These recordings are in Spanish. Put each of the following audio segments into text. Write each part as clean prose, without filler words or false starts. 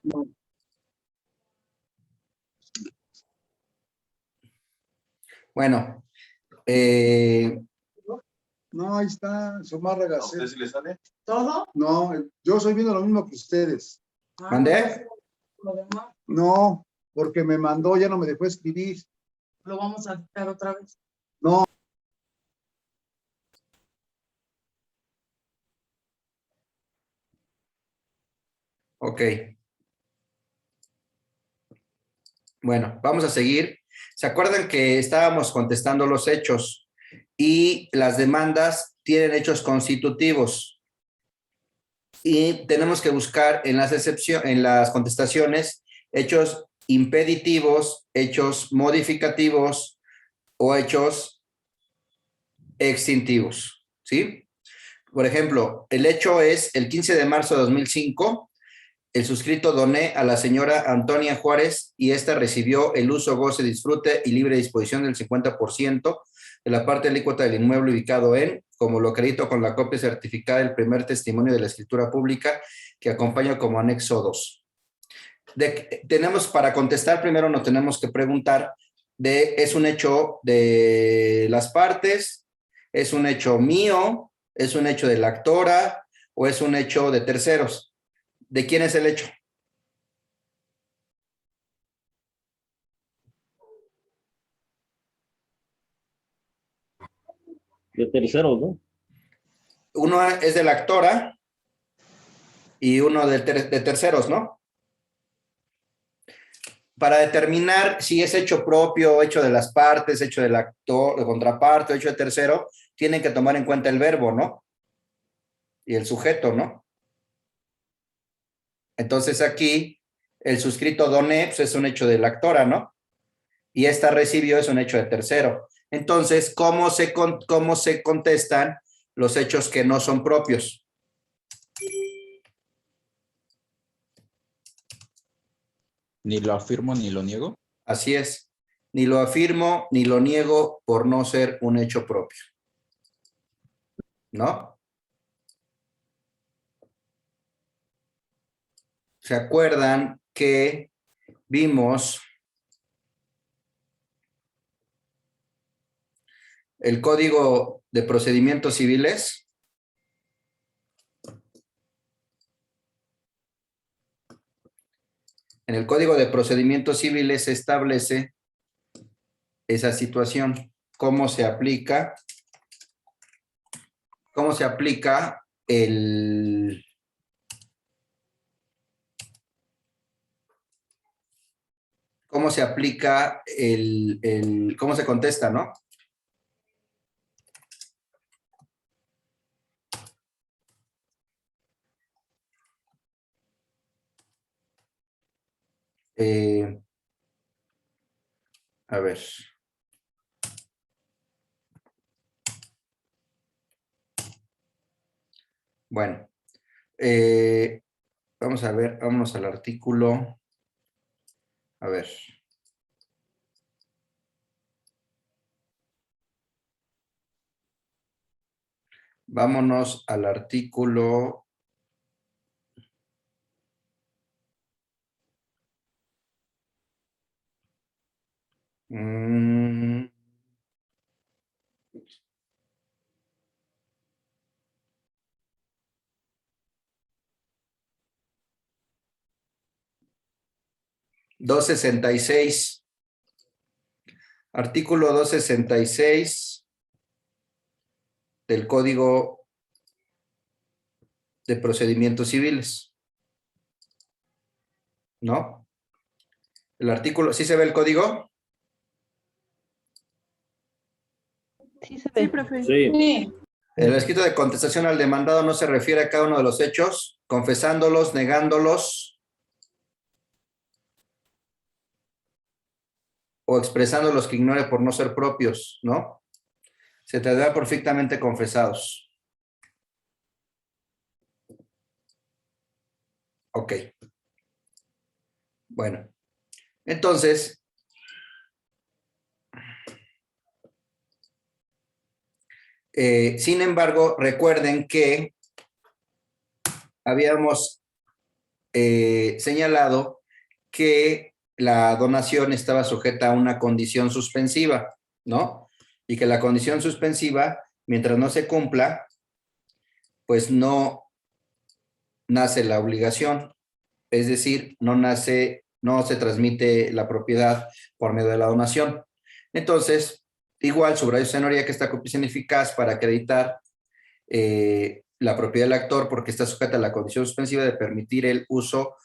No, Bueno, no, ahí está, Zumárraga. ¿A usted sí le sale? ¿Todo? No, yo estoy viendo lo mismo que ustedes. ¿mandé? Lo demás No, porque me mandó, ya no me dejó escribir. lo vamos a quitar otra vez. No. Ok. Bueno, vamos a seguir. ¿Se acuerdan que estábamos contestando los hechos y las demandas tienen hechos constitutivos? Y tenemos que buscar en las en las contestaciones, hechos impeditivos, hechos modificativos o hechos extintivos, ¿sí? Por ejemplo, el hecho es el 15 de marzo de 2005, el suscrito doné a la señora Antonia Juárez y esta recibió el uso, goce, disfrute y libre disposición del 50% de la parte alícuota del inmueble ubicado en, como lo acredito con la copia certificada del primer testimonio de la escritura pública que acompaña como anexo 2. Tenemos para contestar, primero nos tenemos que preguntar ¿es un hecho de las partes? ¿Es un hecho mío? ¿Es un hecho de la actora? ¿O es un hecho de terceros? ¿De quién es el hecho? De terceros, ¿no? Uno es de la actora y uno de terceros, ¿no? Para determinar si es hecho propio, hecho de las partes, hecho del actor, de contraparte, hecho de tercero, tienen que tomar en cuenta el verbo, ¿no? Y el sujeto, ¿no? Entonces aquí el suscrito doné pues es un hecho de la actora, ¿no? Y esta recibió es un hecho de tercero. Entonces, ¿cómo se contestan los hechos que no son propios? Ni lo afirmo ni lo niego. Así es. Ni lo afirmo ni lo niego por no ser un hecho propio. ¿No? ¿Se acuerdan que vimos el Código de Procedimientos Civiles? En el Código de Procedimientos Civiles se establece esa situación. ¿Cómo se aplica? ¿Cómo se aplica el... ¿Cómo se aplica cómo se contesta, ¿no? A ver. Bueno, vamos a ver, vámonos al artículo. A ver. Vámonos al artículo. Mm, 266. Artículo 266 del Código de Procedimientos Civiles. ¿No? El artículo, ¿sí se ve el código? Sí, se Sí, ve. profe. Sí. Sí. El escrito de contestación al demandado no se refiere a cada uno de los hechos, confesándolos, negándolos o expresando los que ignore por no ser propios, ¿no? Se tendrá perfectamente confesados. Ok. Bueno. Entonces, sin embargo, recuerden que habíamos señalado que la donación estaba sujeta a una condición suspensiva, ¿no? Y que la condición suspensiva, mientras no se cumpla, pues no nace la obligación. Es decir, no se transmite la propiedad por medio de la donación. Entonces, igual, subrayo señoría que esta copia es ineficaz para acreditar la propiedad del actor porque está sujeta a la condición suspensiva de permitir el uso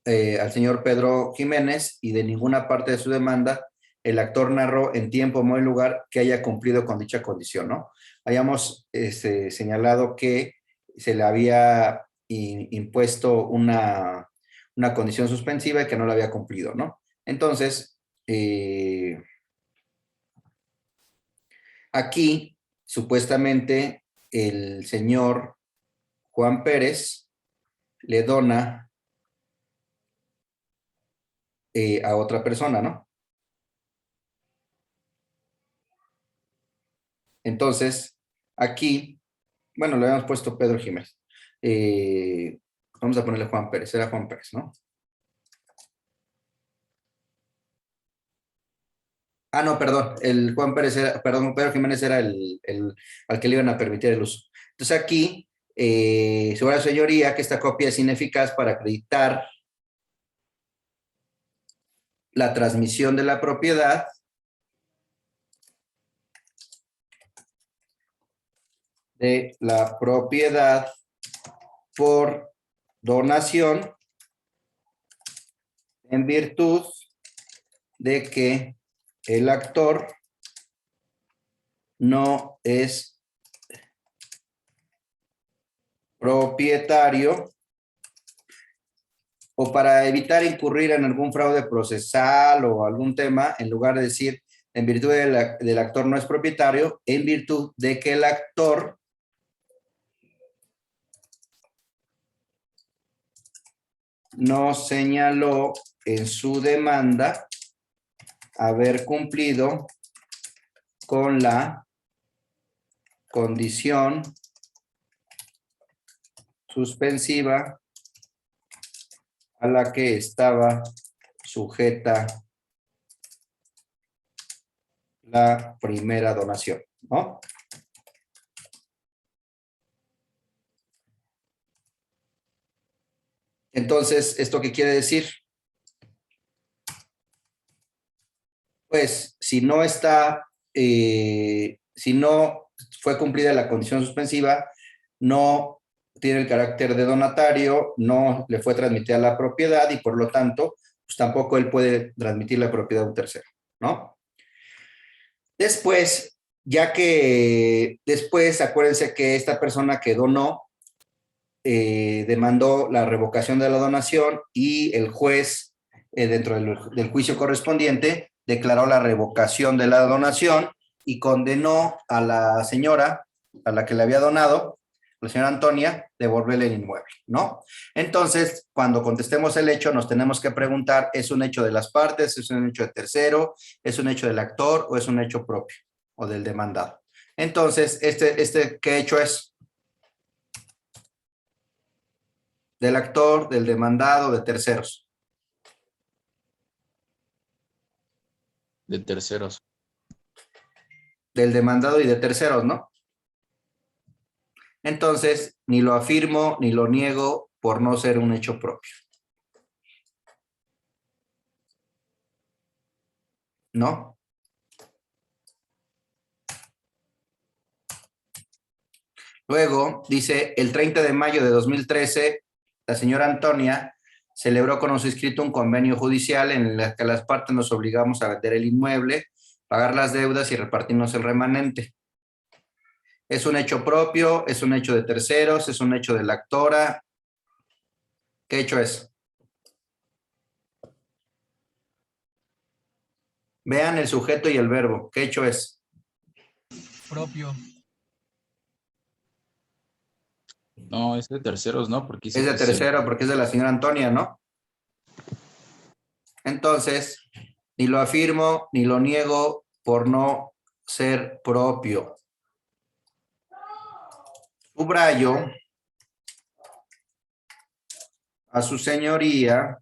al señor Pedro Jiménez y de ninguna parte de su demanda el actor narró en tiempo, modo y lugar que haya cumplido con dicha condición, ¿no? Hayamos señalado que se le había impuesto una condición suspensiva y que no la había cumplido, ¿no? Entonces, aquí, supuestamente, el señor Juan Pérez le dona a otra persona, ¿no? Entonces, aquí, bueno, le habíamos puesto Pedro Jiménez. Vamos a ponerle Juan Pérez, era Juan Pérez, ¿no? Ah, no, perdón, el Juan Pérez era, perdón, Pedro Jiménez era al que le iban a permitir el uso. Entonces aquí, sobre la señoría, que esta copia es ineficaz para acreditar la transmisión de la propiedad por donación en virtud de que el actor no es propietario o para evitar incurrir en algún fraude procesal o algún tema, en lugar de decir en virtud del actor no es propietario, en virtud de que el actor no señaló en su demanda haber cumplido con la condición suspensiva a la que estaba sujeta la primera donación, ¿no? Entonces, ¿esto qué quiere decir? Pues, si no fue cumplida la condición suspensiva, no tiene el carácter de donatario, no le fue transmitida la propiedad y por lo tanto, pues tampoco él puede transmitir la propiedad a un tercero, ¿no? Después, acuérdense que esta persona que donó demandó la revocación de la donación y el juez, dentro del juicio correspondiente, declaró la revocación de la donación y condenó a la señora a la que le había donado, la señora Antonia, devolverle el inmueble, ¿no? Entonces, cuando contestemos el hecho, nos tenemos que preguntar, ¿es un hecho de las partes? ¿Es un hecho de tercero? ¿Es un hecho del actor? ¿O es un hecho propio? ¿O del demandado? Entonces, ¿qué hecho es? Del actor, del demandado, de terceros. De terceros. Del demandado y de terceros, ¿no? Entonces, ni lo afirmo ni lo niego por no ser un hecho propio. ¿No? Luego, dice, el 30 de mayo de 2013, la señora Antonia celebró con un suscrito un convenio judicial en el que las partes nos obligamos a vender el inmueble, pagar las deudas y repartirnos el remanente. ¿Es un hecho propio? ¿Es un hecho de terceros? ¿Es un hecho de la actora? ¿Qué hecho es? Vean el sujeto y el verbo. ¿Qué hecho es? Propio. No, es de terceros, ¿no? Porque Es de tercero porque es de la señora Antonia, ¿no? Entonces, ni lo afirmo ni lo niego por no ser propio. Subrayo a su señoría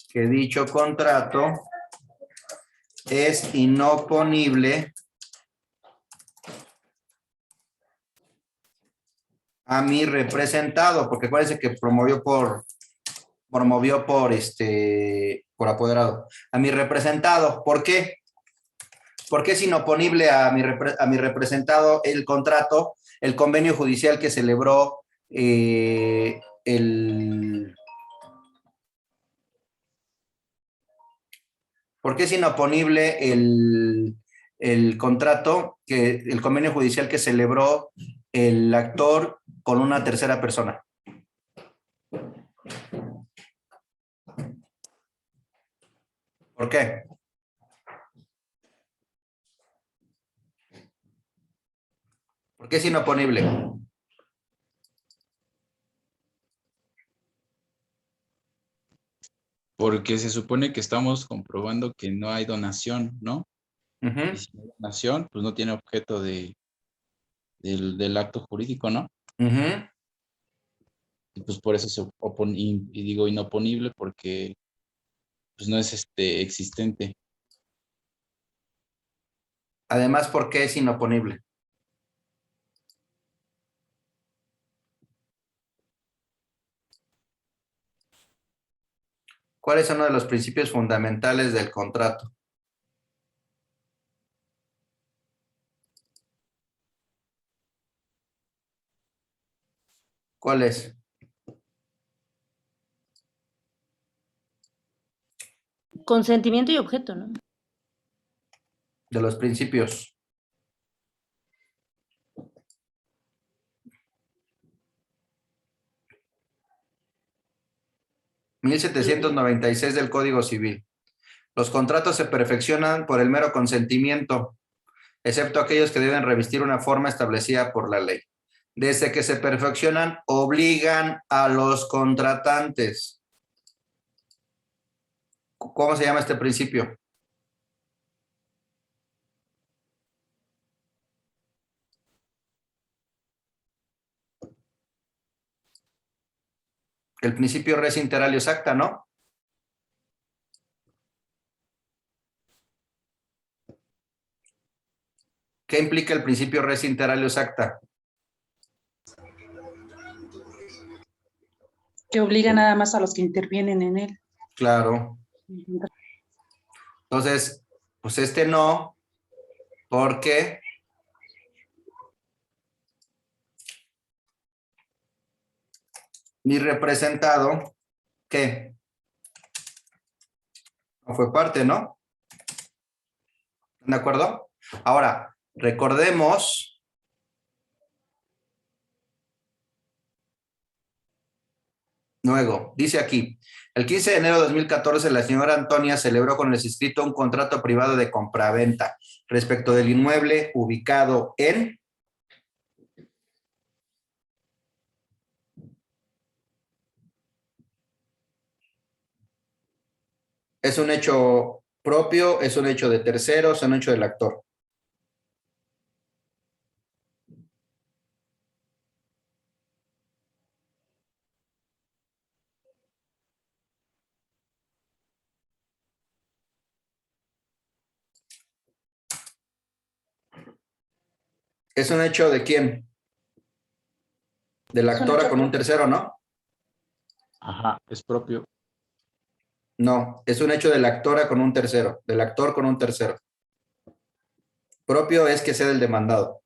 que dicho contrato es inoponible a mi representado, porque acuérdense que promovió por apoderado. A mi representado. ¿Por qué? Porque es inoponible a mi representado el contrato, el convenio judicial que celebró ¿Por qué es inoponible el contrato, el convenio judicial que celebró el actor con una tercera persona? ¿Por qué? ¿Por qué es inoponible? Porque se supone que estamos comprobando que no hay donación, ¿no? Uh-huh. Y si no hay donación, pues no tiene objeto del acto jurídico, ¿no? Uh-huh. Y pues por eso se opone, y digo inoponible porque pues no es existente. Además, ¿por qué es inoponible? ¿Cuál es uno de los principios fundamentales del contrato? ¿Cuál es? Consentimiento y objeto, ¿no? De los principios. (1796) del Código Civil. Los contratos se perfeccionan por el mero consentimiento, excepto aquellos que deben revestir una forma establecida por la ley. Desde que se perfeccionan, obligan a los contratantes. ¿Cómo se llama este principio? El principio res inter alios acta, ¿no? ¿Qué implica el principio res inter alios acta? Que obliga nada más a los que intervienen en él. Claro. Entonces, pues no, porque mi representado, ¿qué? No fue parte, ¿no? ¿De acuerdo? Ahora, recordemos luego, dice aquí, el 15 de enero de 2014, la señora Antonia celebró con el suscrito un contrato privado de compraventa respecto del inmueble ubicado en... ¿Es un hecho propio? ¿Es un hecho de terceros? ¿Es un hecho del actor? ¿Es un hecho de quién? De la actora con un tercero, ¿no? Ajá, es propio. No, es un hecho de la actora con un tercero, del actor con un tercero. Propio es que sea del demandado.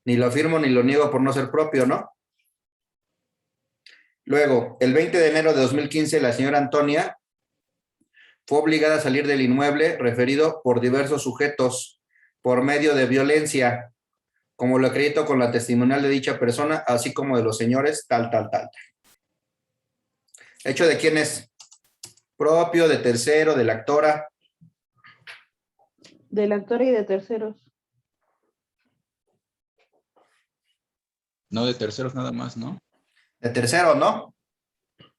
Ni lo afirmo ni lo niego por no ser propio, ¿no? Luego, el 20 de enero de 2015, la señora Antonia fue obligada a salir del inmueble referido por diversos sujetos por medio de violencia, como lo acredito con la testimonial de dicha persona, así como de los señores tal. ¿Hecho de quién es? Propio, de tercero, de la actora. Del actor y de terceros. No de terceros nada más, ¿no? De tercero, ¿no?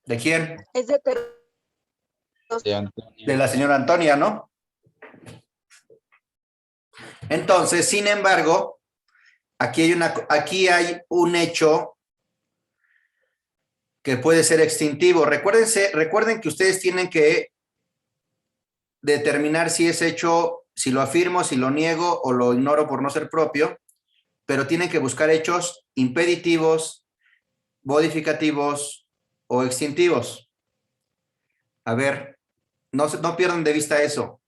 ¿De quién? Es de De Antonio. De la señora Antonia, ¿no? Entonces, sin embargo, aquí hay un hecho que puede ser extintivo. Recuerden que ustedes tienen que determinar si es hecho, si lo afirmo, si lo niego o lo ignoro por no ser propio, pero tienen que buscar hechos impeditivos, modificativos o extintivos. A ver, no pierdan de vista eso.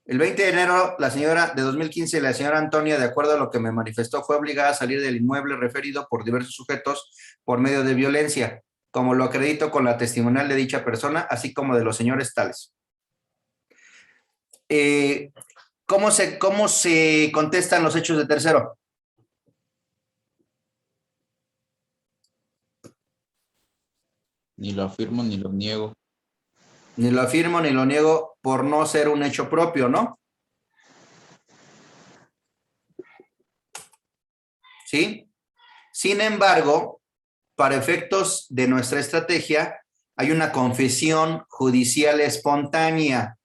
El 20 de enero, la señora de 2015, la señora Antonia, de acuerdo a lo que me manifestó, fue obligada a salir del inmueble referido por diversos sujetos por medio de violencia, como lo acredito con la testimonial de dicha persona, así como de los señores tales. ¿Cómo se contestan los hechos de tercero? Ni lo afirmo ni lo niego. Ni lo afirmo ni lo niego por no ser un hecho propio, ¿no? ¿Sí? Sin embargo, para efectos de nuestra estrategia, hay una confesión judicial espontánea.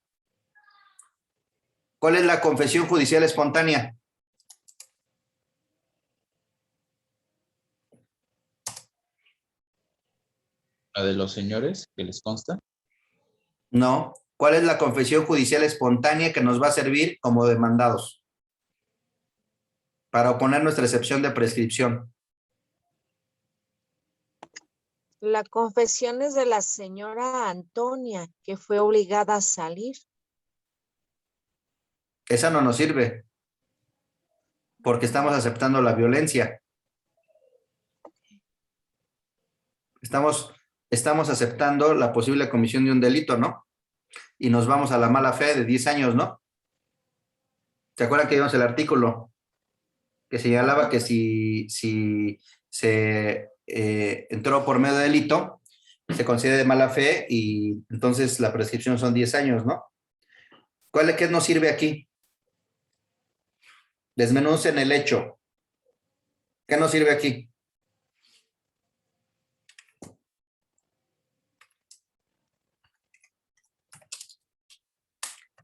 ¿Cuál es la confesión judicial espontánea? La de los señores, que les consta. No. ¿Cuál es la confesión judicial espontánea que nos va a servir como demandados para oponer nuestra excepción de prescripción? La confesión es de la señora Antonia, que fue obligada a salir. Esa no nos sirve porque estamos aceptando la violencia. Estamos aceptando la posible comisión de un delito, ¿no? Y nos vamos a la mala fe de 10 años, ¿no? ¿Se acuerdan que vimos el artículo que señalaba que si se entró por medio de delito, se considera de mala fe y entonces la prescripción son 10 años, ¿no? ¿Qué nos sirve aquí? Desmenucen el hecho. ¿Qué nos sirve aquí?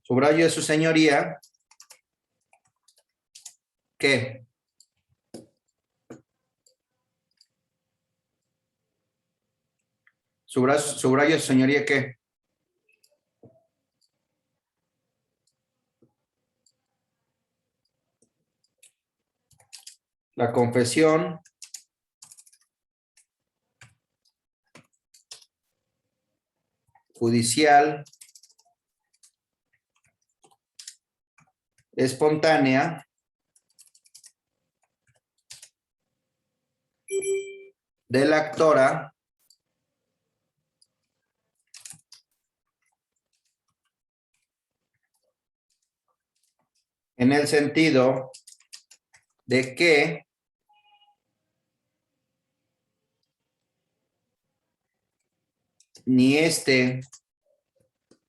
Subrayo de su señoría que subrayo de su señoría que la confesión judicial espontánea de la actora en el sentido de que ni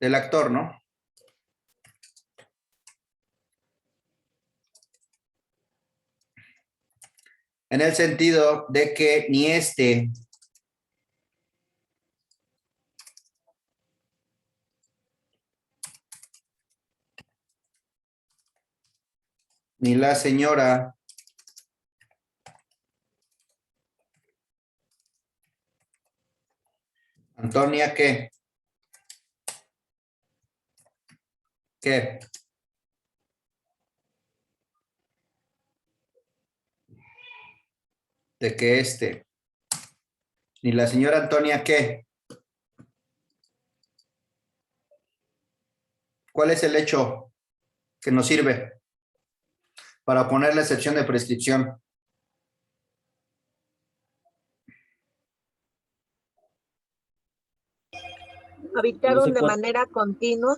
del actor, ¿no? En el sentido de que ni ni la señora Antonia, ¿qué? ¿Qué? De que ni la señora Antonia, ¿qué? ¿Cuál es el hecho que nos sirve para poner la excepción de prescripción? Habitaron de cuál- manera continua.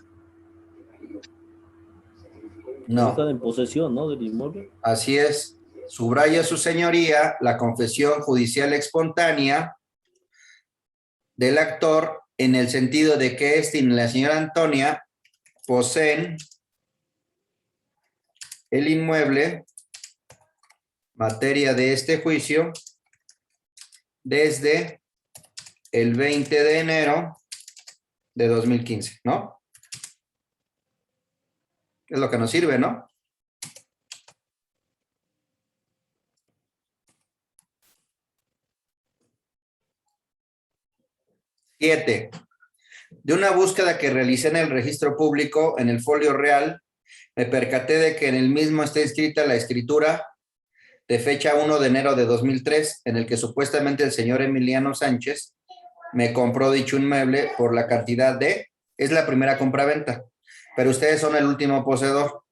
No. Están en posesión, ¿no? Del inmueble. Así es. Subraya su señoría la confesión judicial espontánea del actor en el sentido de que y la señora Antonia poseen el inmueble, materia de este juicio, desde el 20 de enero de 2015, ¿no? Es lo que nos sirve, ¿no? 7. De una búsqueda que realicé en el registro público, en el folio real, me percaté de que en el mismo está inscrita la escritura de fecha 1 de enero de 2003, en el que supuestamente el señor Emiliano Sánchez me compró dicho inmueble por la cantidad de, es la primera compraventa, pero ustedes son el último poseedor.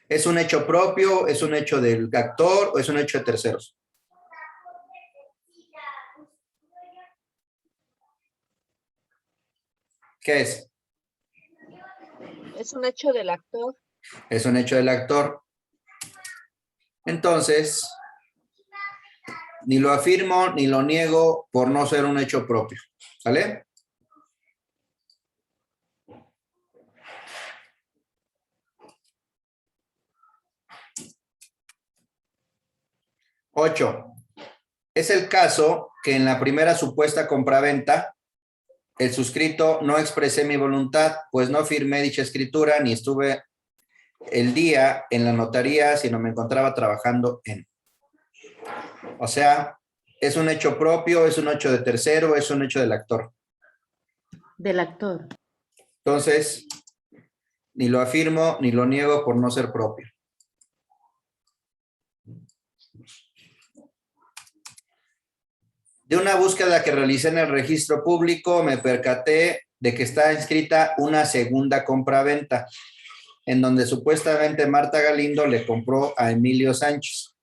¿Es un hecho propio, es un hecho del actor o es un hecho de terceros? ¿Qué es? Es un hecho del actor. Es un hecho del actor. Entonces, ni lo afirmo ni lo niego por no ser un hecho propio. ¿Sale? Ocho. Es el caso que en la primera supuesta compraventa, el suscrito no expresé mi voluntad, pues no firmé dicha escritura ni estuve el día en la notaría, sino me encontraba trabajando en. O sea, ¿es un hecho propio, es un hecho de tercero, es un hecho del actor? Del actor. Entonces, ni lo afirmo ni lo niego por no ser propio. De una búsqueda que realicé en el registro público, me percaté de que está inscrita una segunda compraventa, en donde supuestamente Marta Galindo le compró a Emilio Sánchez.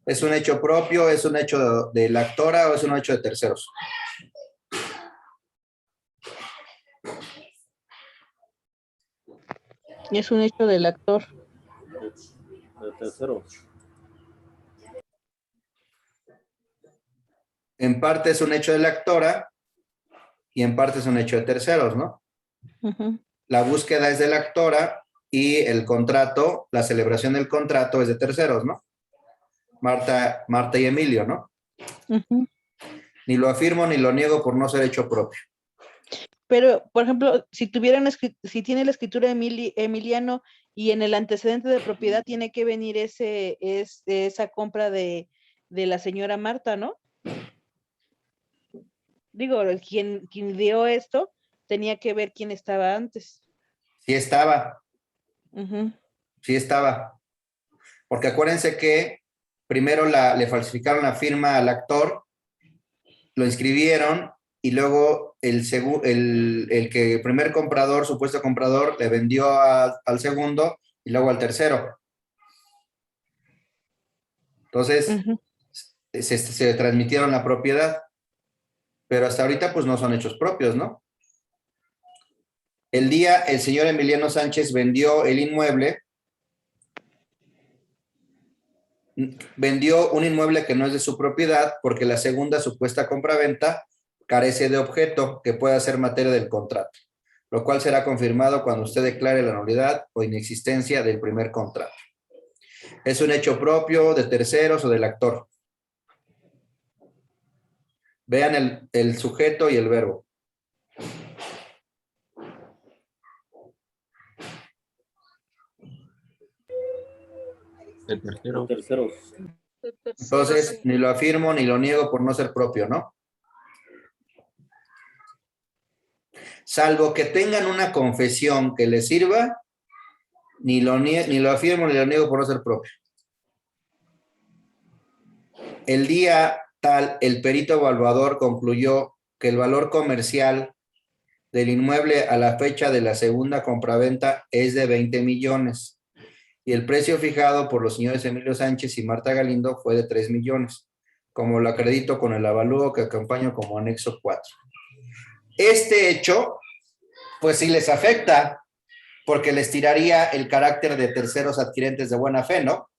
¿Es un hecho propio, es un hecho de la actora o es un hecho de terceros? Es un hecho del actor. De tercero. En parte es un hecho de la actora y en parte es un hecho de terceros, ¿no? Ujú. La búsqueda es de la actora y el contrato, la celebración del contrato es de terceros, ¿no? Marta y Emilio, ¿no? Ujú. Ni lo afirmo ni lo niego por no ser hecho propio. Pero, por ejemplo, si si tiene la escritura Emiliano y en el antecedente de propiedad tiene que venir esa compra de la señora Marta, ¿no? Digo, quien dio esto tenía que ver quién estaba antes. Sí estaba, Ujú. sí estaba. Porque acuérdense que primero le falsificaron la firma al actor, lo inscribieron y luego el primer comprador, supuesto comprador, le vendió al segundo y luego al tercero. Entonces, Ujú. se transmitieron la propiedad, pero hasta ahorita pues no son hechos propios, ¿no? El día el señor Emiliano Sánchez vendió el inmueble, vendió un inmueble que no es de su propiedad porque la segunda supuesta compraventa carece de objeto que pueda ser materia del contrato, lo cual será confirmado cuando usted declare la nulidad o inexistencia del primer contrato. ¿Es un hecho propio de terceros o del actor? Vean el sujeto y el verbo. El De tercero. terceros. De tercero, Entonces, sí. ni lo afirmo ni lo niego por no ser propio, ¿no? Salvo que tengan una confesión que les sirva, ni lo afirmo ni lo niego por no ser propio. El día tal, el perito evaluador concluyó que el valor comercial del inmueble a la fecha de la segunda compraventa es de 20 millones y el precio fijado por los señores Emilio Sánchez y Marta Galindo fue de 3 millones, como lo acredito con el avalúo que acompaño como anexo 4. Este hecho, pues sí les afecta, porque les tiraría el carácter de terceros adquirentes de buena fe, ¿no?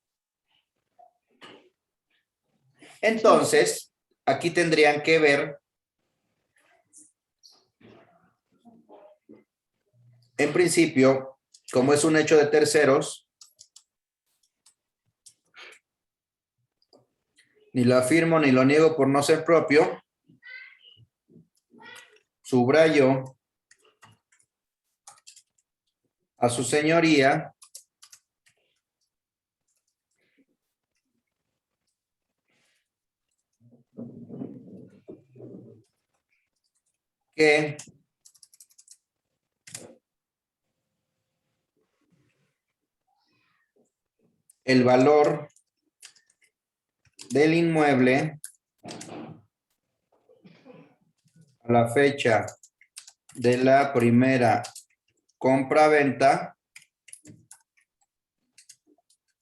Entonces, aquí tendrían que ver, en principio, como es un hecho de terceros, ni lo afirmo ni lo niego por no ser propio, subrayo a su señoría que el valor del inmueble a la fecha de la primera compra-venta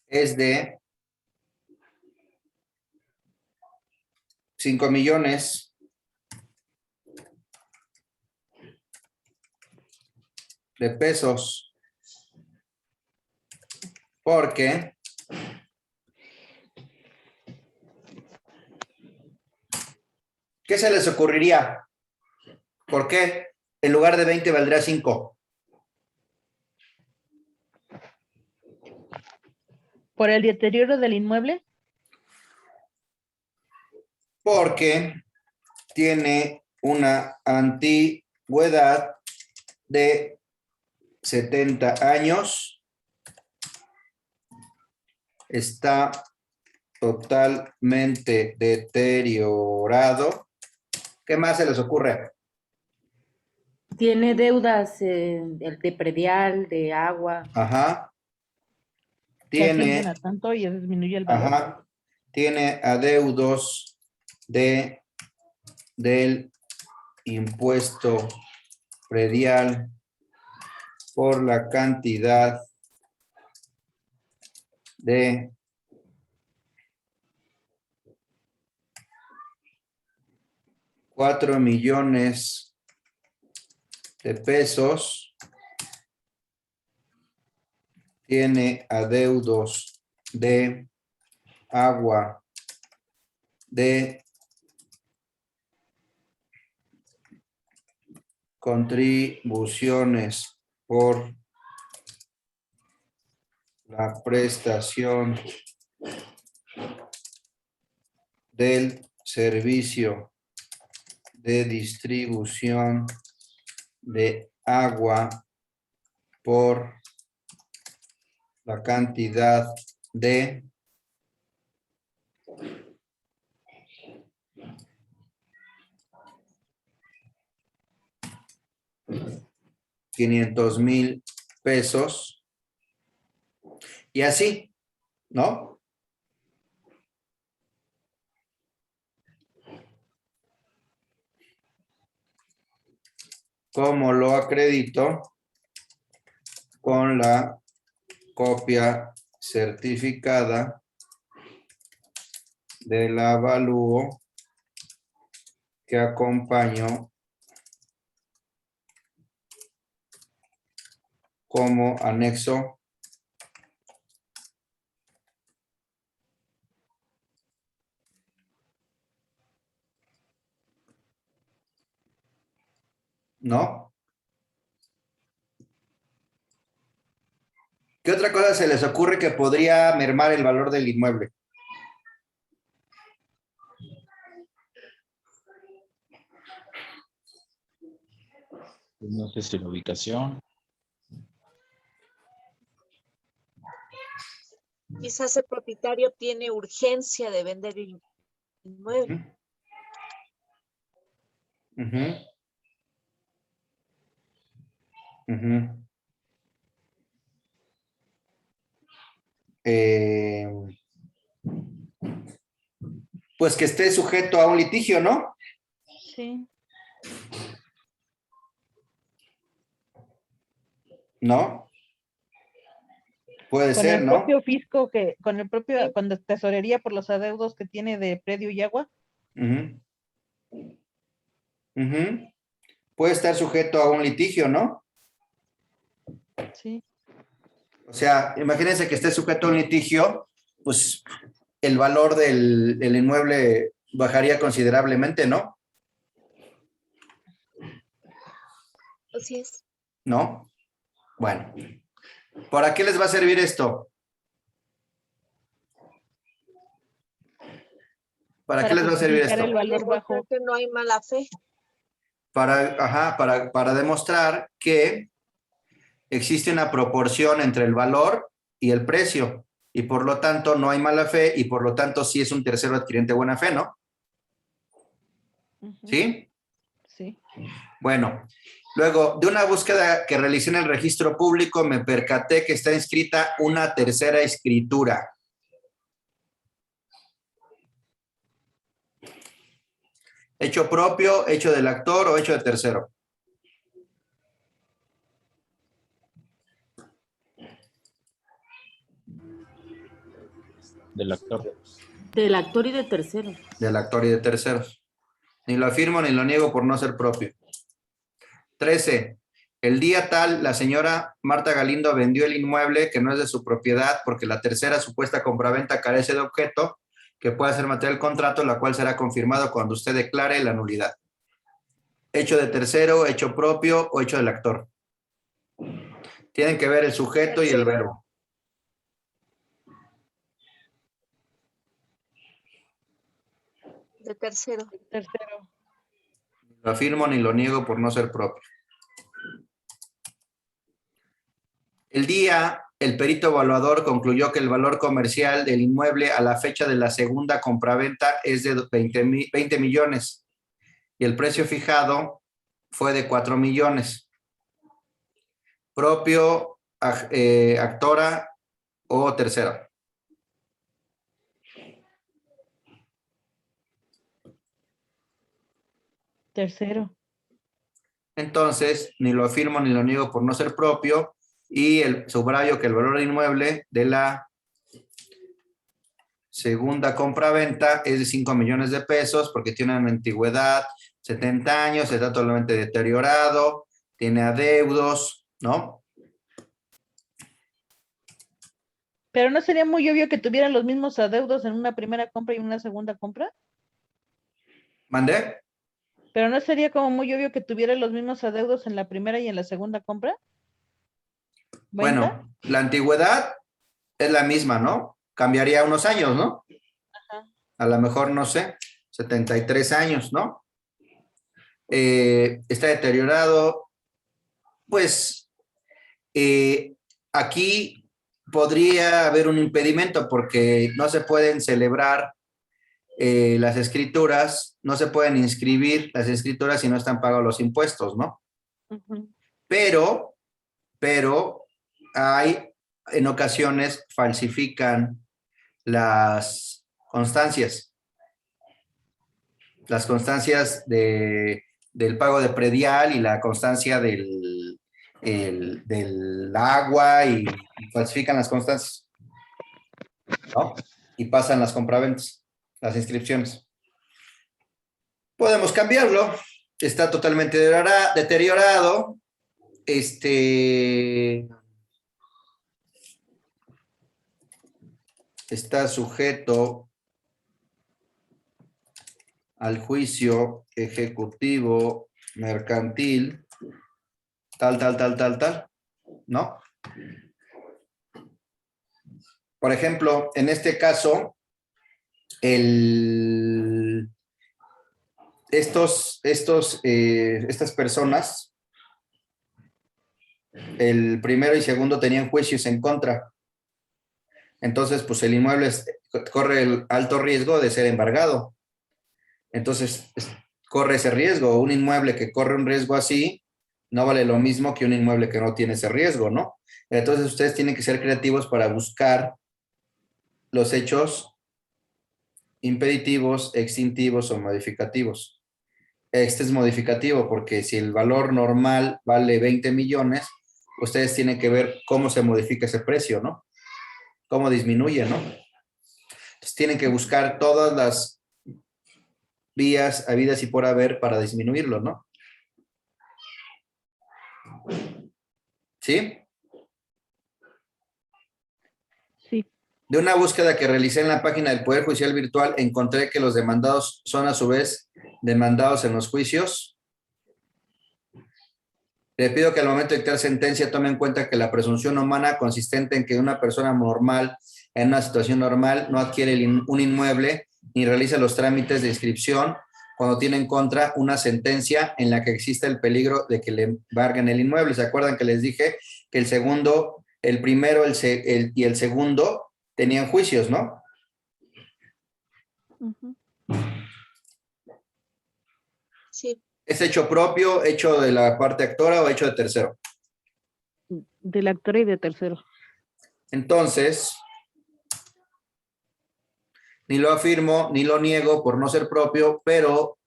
es de 5 millones de pesos, porque ¿qué se les ocurriría? ¿Por qué en lugar de 20 valdría 5? ¿Por el deterioro del inmueble? Porque tiene una antigüedad de 70 años. Está totalmente deteriorado. ¿Qué más se les ocurre? Tiene deudas de predial, de agua. Ajá. Que ascienden Tiene, a tanto y disminuye el valor. ajá, tiene adeudos del impuesto predial por la cantidad de $4 millones de pesos. Tiene adeudos de agua de contribuciones por la prestación del servicio de distribución de agua por la cantidad de $500,000 y así, ¿no? Como lo acredito con la copia certificada del avalúo que acompaño como anexo ¿no? ¿Qué otra cosa se les ocurre que podría mermar el valor del inmueble? No sé si la ubicación. Quizás el propietario tiene urgencia de vender el inmueble. Ujú. Ujú. Pues que esté sujeto a un litigio, ¿no? Sí. ¿No? Puede Con ser, el ¿no? propio fisco con el propio, Sí. con la tesorería por los adeudos que tiene de predio y agua. Ujú. Ujú. Puede estar sujeto a un litigio, ¿no? Sí. O sea, imagínense que esté sujeto a un litigio, pues el valor del inmueble bajaría considerablemente, ¿no? Así es. ¿No? Bueno, ¿para qué les va a servir esto? ¿Para qué les va a servir justificar esto? el valor bajo. Demostrar que no hay mala fe. Para demostrar que existe una proporción entre el valor y el precio, y por lo tanto no hay mala fe, y por lo tanto sí es un tercero adquiriente de buena fe, ¿no? Ujú. ¿Sí? Sí. Bueno, luego de una búsqueda que realicé en el registro público, me percaté que está inscrita una tercera escritura. ¿Hecho propio, hecho del actor o hecho de tercero? Del actor. Del actor y de tercero. Del actor y de terceros. Ni lo afirmo ni lo niego por no ser propio. 13. El día tal, la señora Marta Galindo vendió el inmueble que no es de su propiedad porque la tercera supuesta compraventa carece de objeto que pueda ser material del contrato, la cual será confirmado cuando usted declare la nulidad. Hecho de tercero, hecho propio o hecho del actor. Tienen que ver el sujeto y el verbo. De tercero. Tercero. Lo afirmo ni lo niego por no ser propio. El día, el perito evaluador concluyó que el valor comercial del inmueble a la fecha de la segunda compraventa es de 20 millones y el precio fijado fue de 4 millones. Propio, actora o tercera. Tercero. Entonces, ni lo afirmo ni lo niego por no ser propio y el subrayo que el valor del inmueble de la segunda compraventa es de 5 millones de pesos porque tiene una antigüedad, 70 años, está totalmente deteriorado, tiene adeudos, ¿no? Pero ¿no sería muy obvio que tuvieran los mismos adeudos en una primera compra y una segunda compra? ¿Mandé? Pero ¿no sería como muy obvio que tuvieran los mismos adeudos en la primera y en la segunda compra? ¿Venta? Bueno, la antigüedad es la misma, ¿no? Cambiaría unos años, ¿no? Ajá. A lo mejor, no sé, 73 años, ¿no? Está deteriorado. Pues aquí podría haber un impedimento porque no se pueden celebrar las escrituras, no se pueden inscribir las escrituras si no están pagados los impuestos, ¿no? Ujú. Pero hay, en ocasiones, falsifican las constancias. Las constancias del pago de predial y la constancia del agua y falsifican las constancias, ¿no? Y pasan las compraventas, las inscripciones. Podemos cambiarlo. Está totalmente deteriorado. Está sujeto al juicio ejecutivo mercantil, tal, ¿no? Por ejemplo, en este caso, estas personas, el primero y segundo tenían juicios en contra. Entonces, pues el inmueble corre el alto riesgo de ser embargado. Entonces, corre ese riesgo. Un inmueble que corre un riesgo así no vale lo mismo que un inmueble que no tiene ese riesgo, ¿no? Entonces, ustedes tienen que ser creativos para buscar los hechos impeditivos, extintivos o modificativos. Este es modificativo porque si el valor normal vale 20 millones, ustedes tienen que ver cómo se modifica ese precio, ¿no? Cómo disminuye, ¿no? Entonces tienen que buscar todas las vías habidas y por haber para disminuirlo, ¿no? ¿Sí? Sí. De una búsqueda que realicé en la página del Poder Judicial Virtual, encontré que los demandados son a su vez demandados en los juicios. Le pido que al momento de dictar sentencia tome en cuenta que la presunción humana consistente en que una persona normal, en una situación normal, no adquiere un inmueble ni realiza los trámites de inscripción cuando tiene en contra una sentencia en la que existe el peligro de que le embarguen el inmueble. ¿Se acuerdan que les dije que el primero y el segundo tenían juicios, ¿no? Ujú. Sí. ¿Es hecho propio, hecho de la parte actora o hecho de tercero? Del actor y de tercero. Entonces, ni lo afirmo, ni lo niego por no ser propio, pero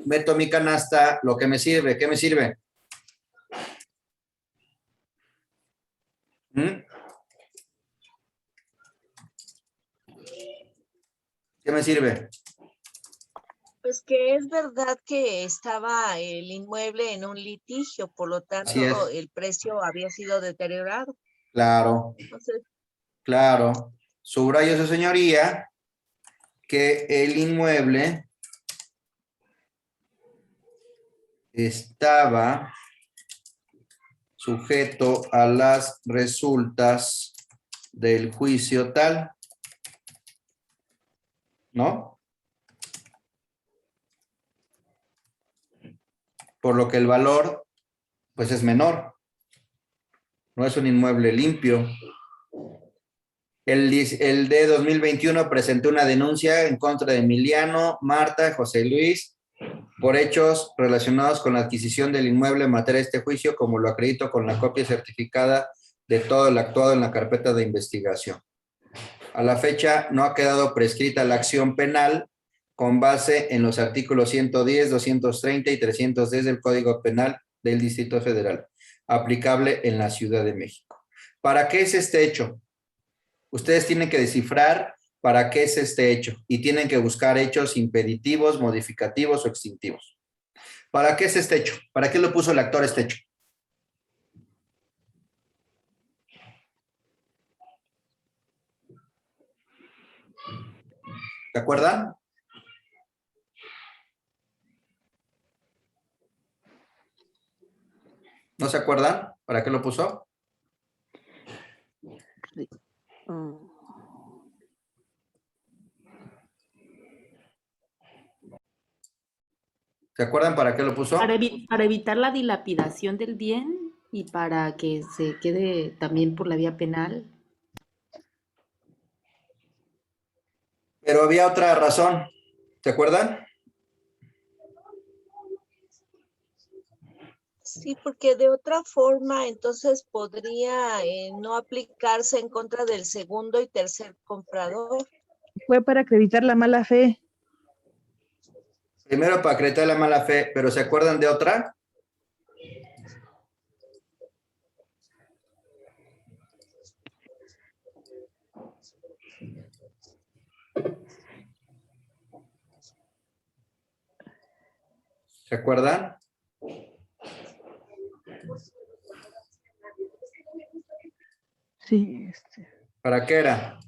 meto a mi canasta lo que me sirve. ¿Qué me sirve? ¿Mm? ¿Qué me sirve? Pues que es verdad que estaba el inmueble en un litigio, por lo Así es. tanto el precio había sido deteriorado. Claro, Entonces, claro. Subrayo, su señoría, que el inmueble estaba sujeto a las resultas del juicio tal, ¿no? Por lo que el valor, pues, es menor. No es un inmueble limpio. El de 2021 presentó una denuncia en contra de Emiliano, Marta, José Luis, por hechos relacionados con la adquisición del inmueble en materia de este juicio, como lo acredito con la copia certificada de todo el actuado en la carpeta de investigación. A la fecha no ha quedado prescrita la acción penal con base en los artículos 110, 230 y 310 del Código Penal del Distrito Federal, aplicable en la Ciudad de México. ¿Para qué es este hecho? Ustedes tienen que descifrar para qué es este hecho y tienen que buscar hechos impeditivos, modificativos o extintivos. ¿Para qué es este hecho? ¿Para qué lo puso el actor este hecho? ¿Se acuerdan? ¿No se acuerdan? ¿Para qué lo puso? ¿Se acuerdan para qué lo puso? Para evitar la dilapidación del bien y para que se quede también por la vía penal. Pero había otra razón. ¿Se acuerdan? sí, porque de otra forma entonces podría no aplicarse en contra del segundo y tercer comprador. Fue para acreditar la mala fe. Primero para acreditar la mala fe, pero ¿se acuerdan de otra? ¿Se acuerdan? Sí, ¿Para qué era?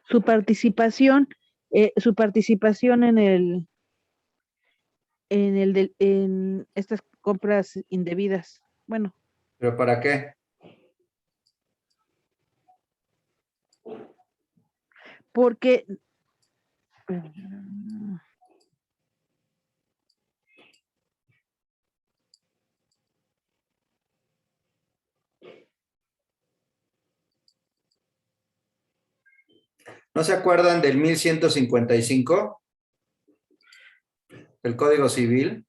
su participación en estas compras indebidas. Bueno, ¿Pero para qué? porque ¿No se acuerdan del 1155? El Código Civil.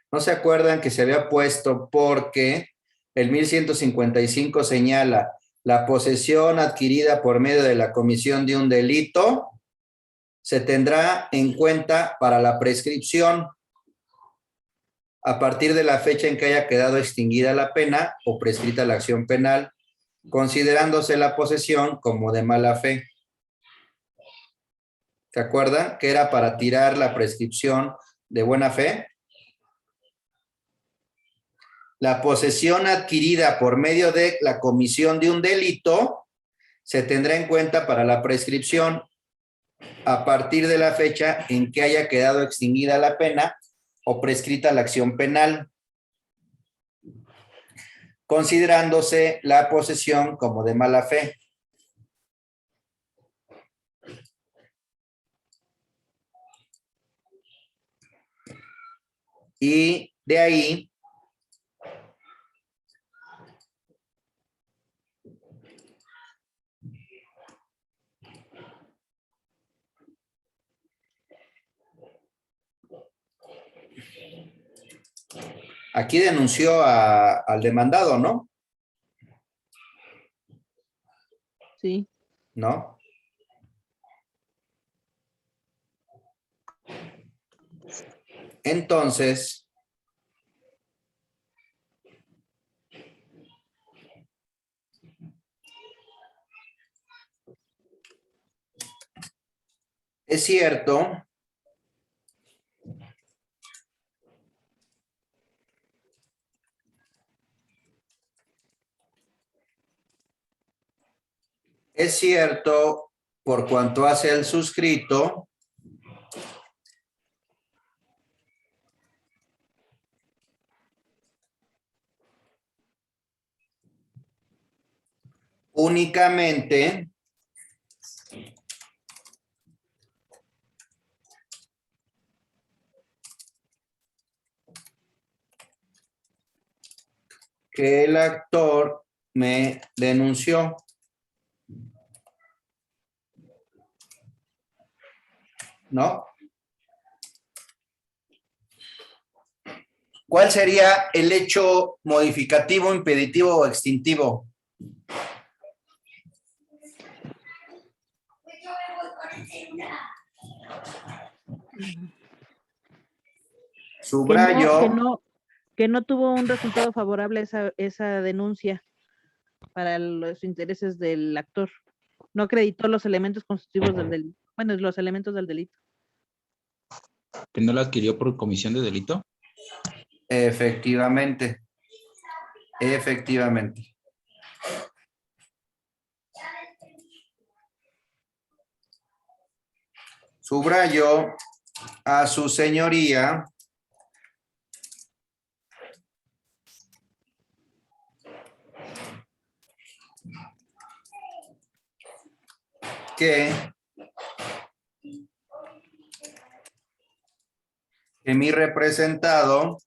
¿No se acuerdan que se había puesto porque el 1155 señala la posesión adquirida por medio de la comisión de un delito se tendrá en cuenta para la prescripción a partir de la fecha en que haya quedado extinguida la pena o prescrita la acción penal, considerándose la posesión como de mala fe? ¿Se acuerdan? Que era para tirar la prescripción de buena fe. La posesión adquirida por medio de la comisión de un delito se tendrá en cuenta para la prescripción a partir de la fecha en que haya quedado extinguida la pena o prescrita la acción penal. considerándose la posesión como de mala fe. Y de ahí aquí denunció al demandado, ¿no? Sí. ¿No? Entonces, es cierto por cuanto hace el suscrito únicamente que el actor me denunció. ¿No? ¿Cuál sería el hecho modificativo, impeditivo o extintivo? Subrayo. Que no tuvo un resultado favorable esa denuncia para los intereses del actor. No acreditó los elementos constitutivos del delito. Bueno, los elementos del delito. ¿Que no lo adquirió por comisión de delito? Efectivamente. Efectivamente. Subrayo a su señoría que mi representado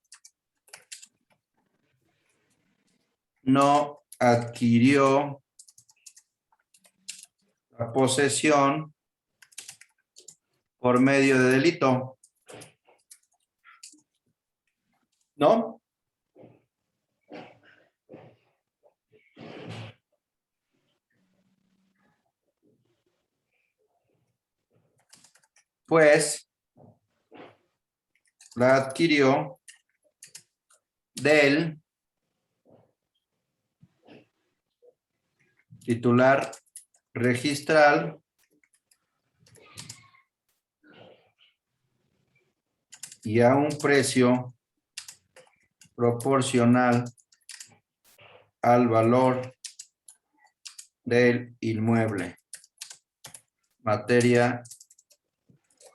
no adquirió la posesión por medio de delito. ¿No? Pues la adquirió del titular registral y a un precio proporcional al valor del inmueble, materia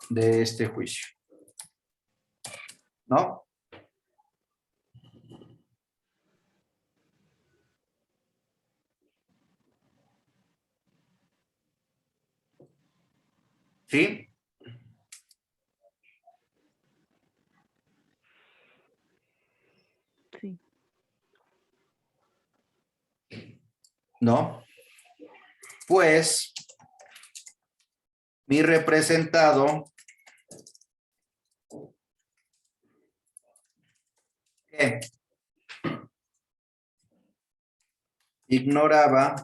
de este juicio. ¿No? ¿Sí? Sí. ¿No? Pues mi representado ignoraba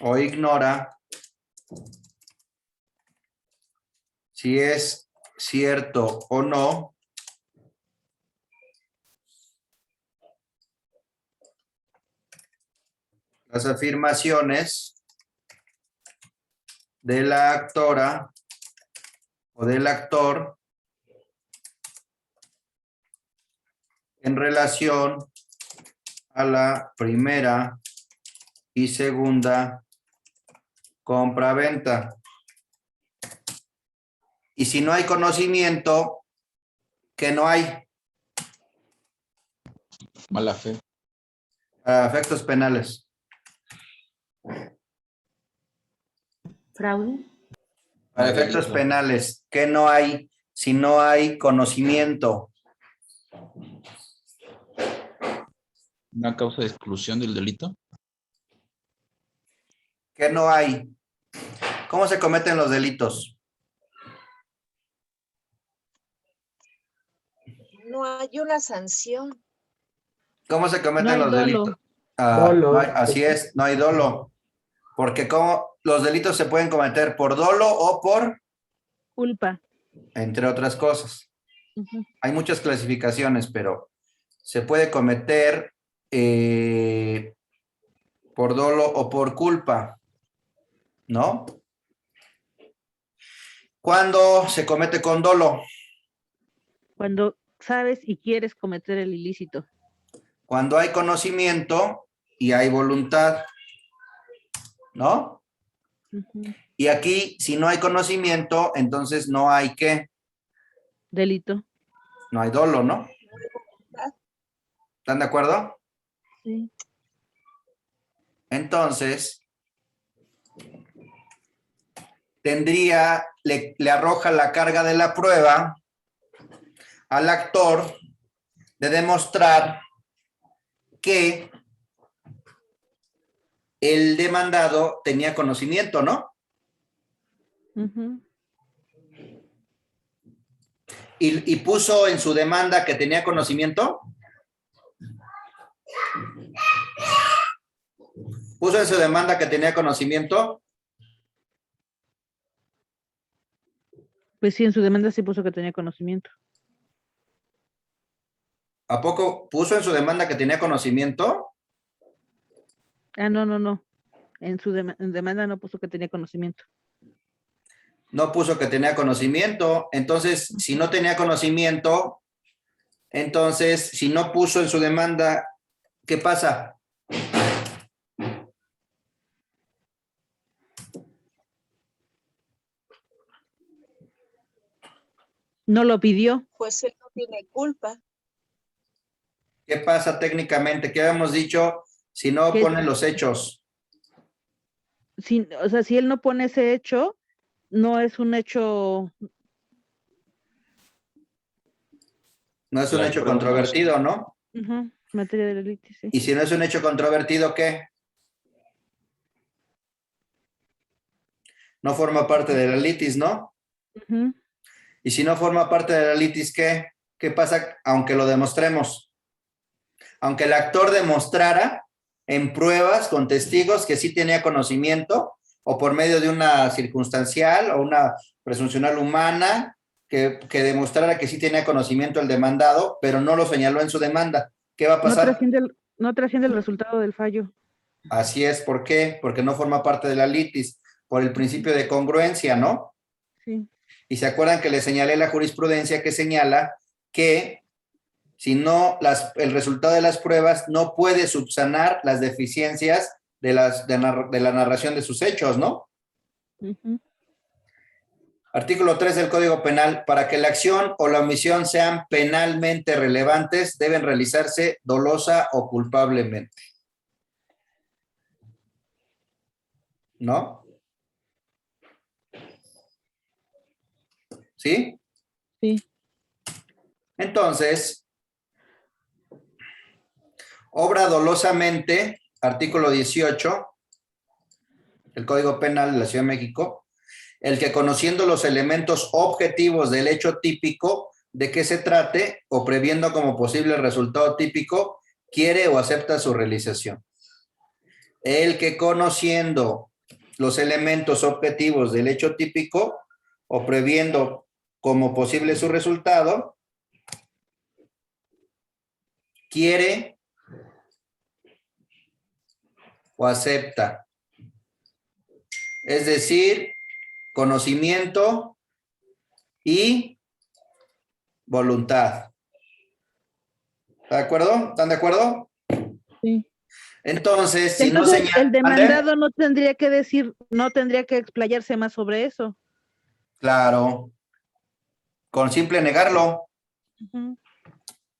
o ignora si es cierto o no las afirmaciones de la actora o del actor en relación a la primera y segunda compra-venta. Y si no hay conocimiento, ¿qué no hay? Mala fe. Para efectos penales. Fraude. Para No efectos delito. penales, ¿qué no hay si no hay conocimiento? Una causa de exclusión del delito. ¿Qué no hay? ¿Cómo se cometen los delitos? No hay una sanción. ¿Cómo se cometen No hay los dolo. delitos? Dolo. No hay- así es, no hay dolo. Porque los delitos se pueden cometer por dolo o por, Culpa. entre otras cosas. Ujú. Hay muchas clasificaciones, pero se puede cometer por dolo o por culpa, ¿no? ¿Cuándo se comete con dolo? Cuando sabes y quieres cometer el ilícito. Cuando hay conocimiento y hay voluntad, ¿no? Ujú. Y aquí, si no hay conocimiento, entonces no hay qué, Delito. no hay dolo, ¿no? ¿Están de acuerdo? Sí. Entonces, le arroja la carga de la prueba al actor de demostrar que el demandado tenía conocimiento, ¿no? Ujú. Y puso en su demanda que tenía conocimiento. Puso en su demanda que tenía conocimiento. Pues sí, en su demanda sí puso que tenía conocimiento. ¿A poco puso en su demanda que tenía conocimiento? Ah, no. En su demanda no puso que tenía conocimiento. No puso que tenía conocimiento. Entonces, si no tenía conocimiento, entonces, si no puso en su demanda, ¿qué pasa? No lo pidió. Pues él no tiene culpa. ¿Qué pasa técnicamente? ¿Qué habíamos dicho? Si no Que ponen los hechos. o sea, si él no pone ese hecho, no es un hecho. No es un Las hecho pruebas no controvertido, ¿no? Ujú, materia de delito, sí. Y si no es un hecho controvertido, ¿qué? No forma parte de la litis, ¿no? Ujú. Y si no forma parte de la litis, ¿qué? ¿Qué pasa aunque lo demostremos? Aunque el actor demostrara en pruebas con testigos que sí tenía conocimiento o por medio de una circunstancial o una presuncional humana que demostrara que sí tenía conocimiento el demandado, pero no lo señaló en su demanda. ¿Qué va a No pasar? trasciende el resultado del fallo. Así es, ¿por qué? Porque no forma parte de la litis, por el principio de congruencia, ¿no? Sí. Y se acuerdan que le señalé la jurisprudencia que señala que si no, el resultado de las pruebas no puede subsanar las deficiencias de la narración de sus hechos, ¿no? Ujú. Artículo 3 del Código Penal. Para que la acción o la omisión sean penalmente relevantes, deben realizarse dolosa o culpablemente. ¿No? ¿Sí? Sí. Entonces, obra dolosamente, artículo 18 del Código Penal de la Ciudad de México, el que conociendo los elementos objetivos del hecho típico de que se trate o previendo como posible resultado típico, quiere o acepta su realización. El que conociendo los elementos objetivos del hecho típico o previendo como posible su resultado, quiere o acepta. Es decir, conocimiento y voluntad. ¿Está de acuerdo? ¿Están de acuerdo? Sí. Entonces, si no Entonces, señala... el demandado no tendría que decir, no tendría que explayarse más sobre eso. Claro, con simple negarlo, Ujú.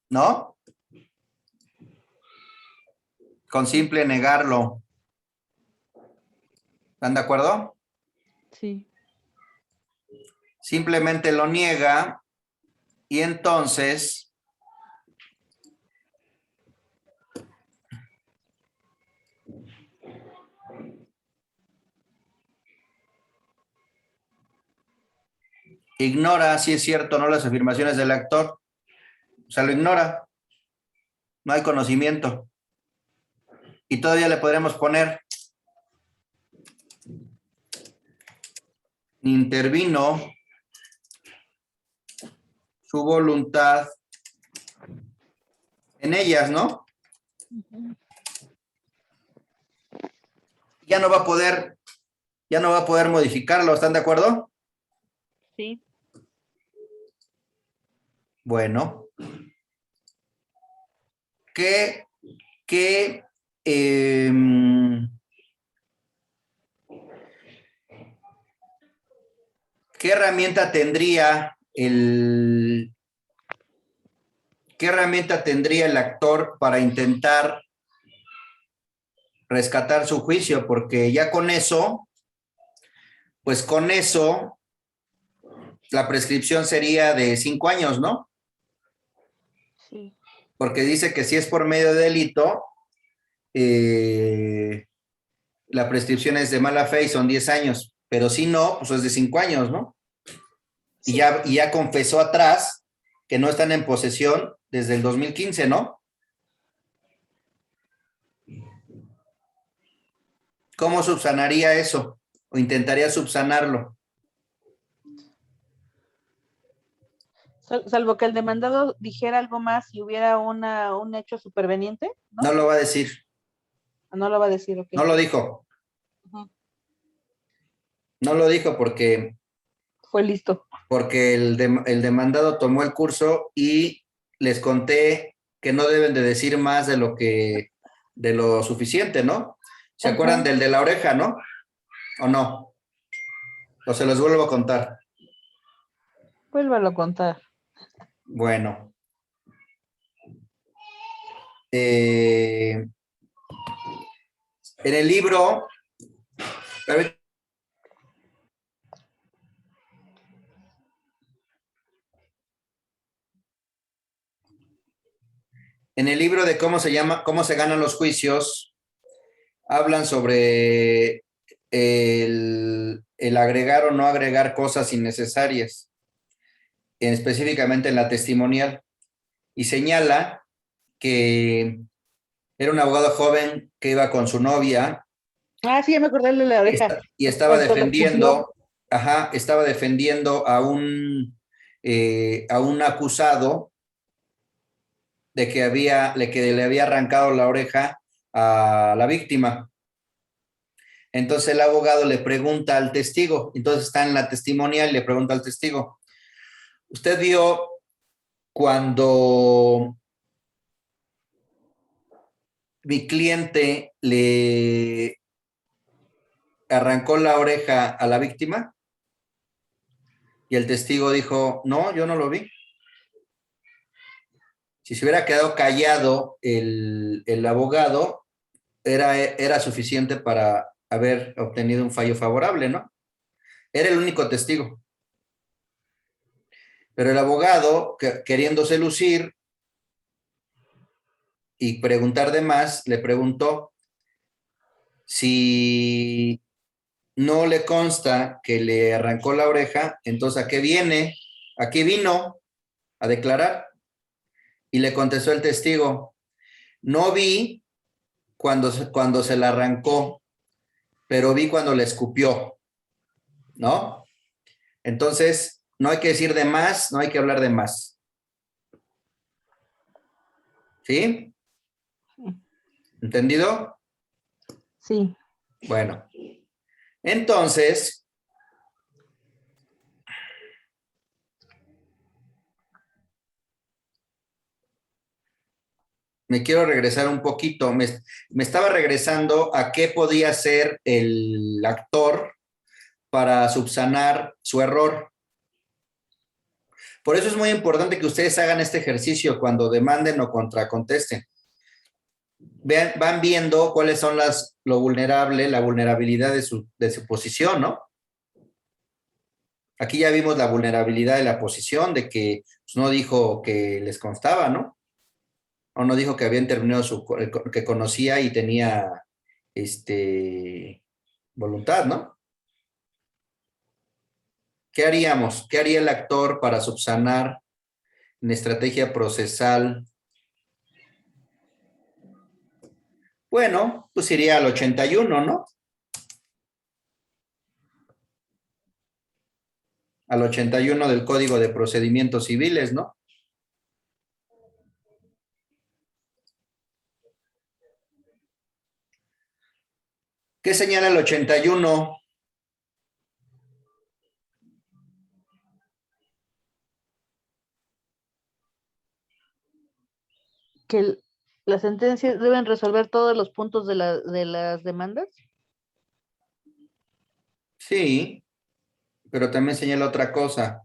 ¿no? con simple negarlo. ¿Están de acuerdo? Sí. Simplemente lo niega y entonces ignora si es cierto o no las afirmaciones del actor. O sea, lo ignora. No hay conocimiento. Y todavía le podremos poner intervino su voluntad en ellas, ¿no? Ya no va a poder modificarlo, ¿están de acuerdo? Sí. Bueno. ¿Qué herramienta tendría el actor para intentar rescatar su juicio? Porque ya con eso, pues con eso, la prescripción sería de 5 años, ¿no? Sí. Porque dice que si es por medio de delito, la prescripción es de mala fe y son 10 años, pero si no, pues es de 5 años, ¿no? Sí. Y ya confesó atrás que no están en posesión desde el 2015, ¿no? ¿Cómo subsanaría eso? ¿O intentaría subsanarlo? Salvo que el demandado dijera algo más y hubiera un hecho superveniente, ¿no? No lo va a decir. No lo va a decir, ok. No lo dijo. Ujú. No lo dijo porque Fue listo. el demandado tomó el curso y les conté que no deben de decir más de lo suficiente, ¿no? ¿Se Ajá. acuerdan del de la oreja, no? ¿O no? ¿O se los vuelvo a contar? Vuélvalo a contar. Bueno. En el libro, a ver, en el libro de cómo se ganan los juicios, hablan sobre el agregar o no agregar cosas innecesarias, específicamente en la testimonial, y señala que era un abogado joven que iba con su novia. Ah, sí, ya me acordé de la oreja. Y estaba Cuando lo defendiendo, estaba defendiendo a un acusado de que le había arrancado la oreja a la víctima. Entonces el abogado le pregunta al testigo, entonces está en la testimonial y le pregunta al testigo, ¿usted vio cuando mi cliente le arrancó la oreja a la víctima? Y el testigo dijo, no, yo no lo vi. Si se hubiera quedado callado el abogado, era suficiente para haber obtenido un fallo favorable, ¿no? Era el único testigo. Pero el abogado, queriéndose lucir y preguntar de más, le preguntó si no le consta que le arrancó la oreja, entonces ¿a qué viene? ¿A qué vino a declarar? Y le contestó el testigo, no vi cuando se la arrancó, pero vi cuando le escupió, ¿no? Entonces, no hay que decir de más, no hay que hablar de más. ¿Sí? ¿Entendido? Sí. Bueno, entonces, me quiero regresar un poquito. Me estaba regresando a qué podía hacer el actor para subsanar su error. Por eso es muy importante que ustedes hagan este ejercicio cuando demanden o contracontesten. van viendo cuáles son lo vulnerable, la vulnerabilidad de su posición, ¿no? Aquí ya vimos la vulnerabilidad de la posición, de que pues, no dijo que les constaba, ¿no? O no dijo que habían terminado que conocía y tenía voluntad, ¿no? ¿Qué haríamos? ¿Qué haría el actor para subsanar en estrategia procesal? Bueno, pues iría al 81, ¿no? Al 81 del Código de Procedimientos Civiles, ¿no? ¿Qué señala el 81? Que las sentencias deben resolver todos los puntos de las demandas. Sí, pero también señala otra cosa.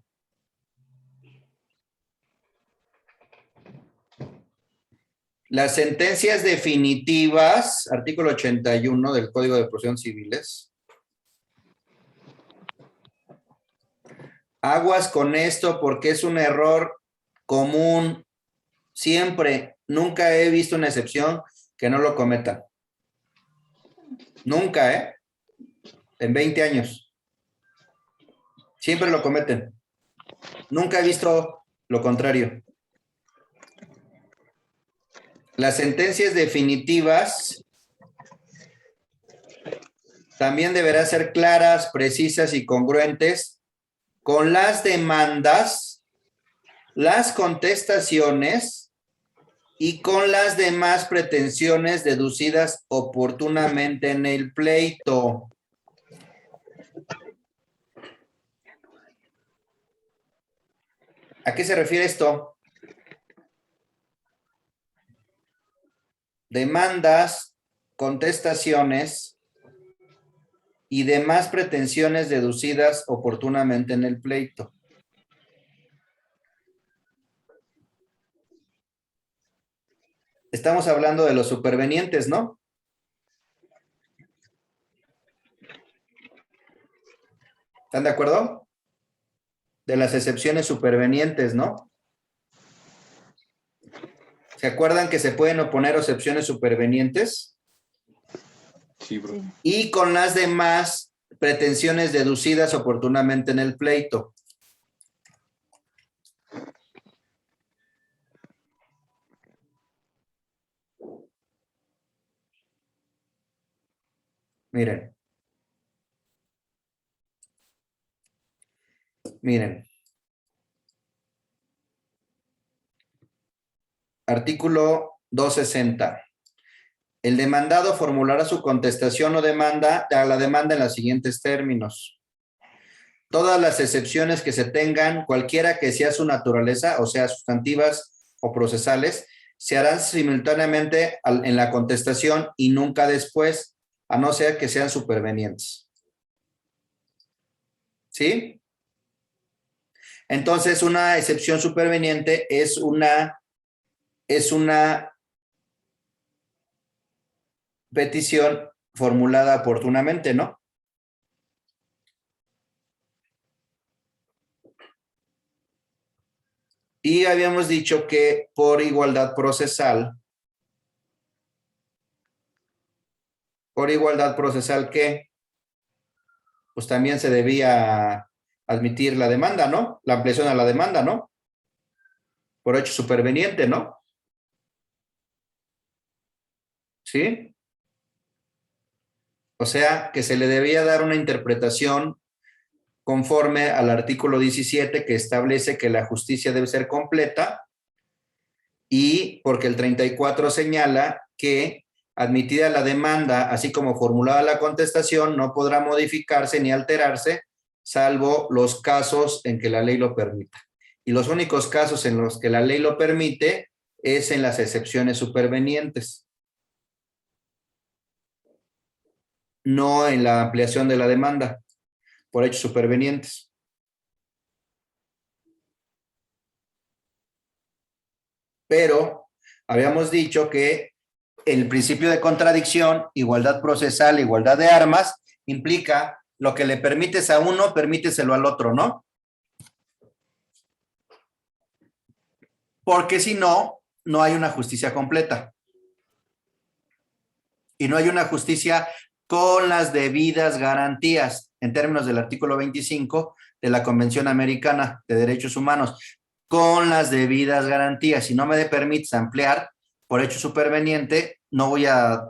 Las sentencias definitivas, artículo 81 del Código de Procedimientos Civiles. Aguas con esto porque es un error común. Siempre, nunca he visto una excepción que no lo cometan. Nunca, ¿eh? En 20 años. Siempre lo cometen. Nunca he visto lo contrario. Las sentencias definitivas también deberán ser claras, precisas y congruentes con las demandas, las contestaciones y con las demás pretensiones deducidas oportunamente en el pleito. ¿A qué se refiere esto? Demandas, contestaciones y demás pretensiones deducidas oportunamente en el pleito. Estamos hablando de los supervenientes, ¿no? ¿Están de acuerdo? De las excepciones supervenientes, ¿no? ¿Se acuerdan que se pueden oponer excepciones supervenientes? Sí, bro. Y con las demás pretensiones deducidas oportunamente en el pleito. Miren. Miren. Artículo 260. El demandado formulará su contestación o demanda a la demanda en los siguientes términos. Todas las excepciones que se tengan, cualquiera que sea su naturaleza, o sea, sustantivas o procesales, se harán simultáneamente en la contestación y nunca después, a no ser que sean supervenientes. ¿Sí? Entonces, una excepción superveniente es una petición formulada oportunamente, ¿no? Y habíamos dicho que por igualdad procesal, ¿qué? Pues también se debía admitir la demanda, ¿no? La ampliación a la demanda, ¿no? Por hecho superveniente, ¿no? ¿Sí? O sea, que se le debía dar una interpretación conforme al artículo 17 que establece que la justicia debe ser completa y porque el 34 señala que admitida la demanda, así como formulada la contestación, no podrá modificarse ni alterarse, salvo los casos en que la ley lo permita. Y los únicos casos en los que la ley lo permite es en las excepciones supervenientes, no en la ampliación de la demanda por hechos supervenientes. Pero habíamos dicho que el principio de contradicción, igualdad procesal, igualdad de armas, implica lo que le permites a uno, permíteselo al otro, ¿no? Porque si no, no hay una justicia completa. Y no hay una justicia con las debidas garantías, en términos del artículo 25 de la Convención Americana de Derechos Humanos, con las debidas garantías. Si no me permites ampliar por hecho superveniente, no voy a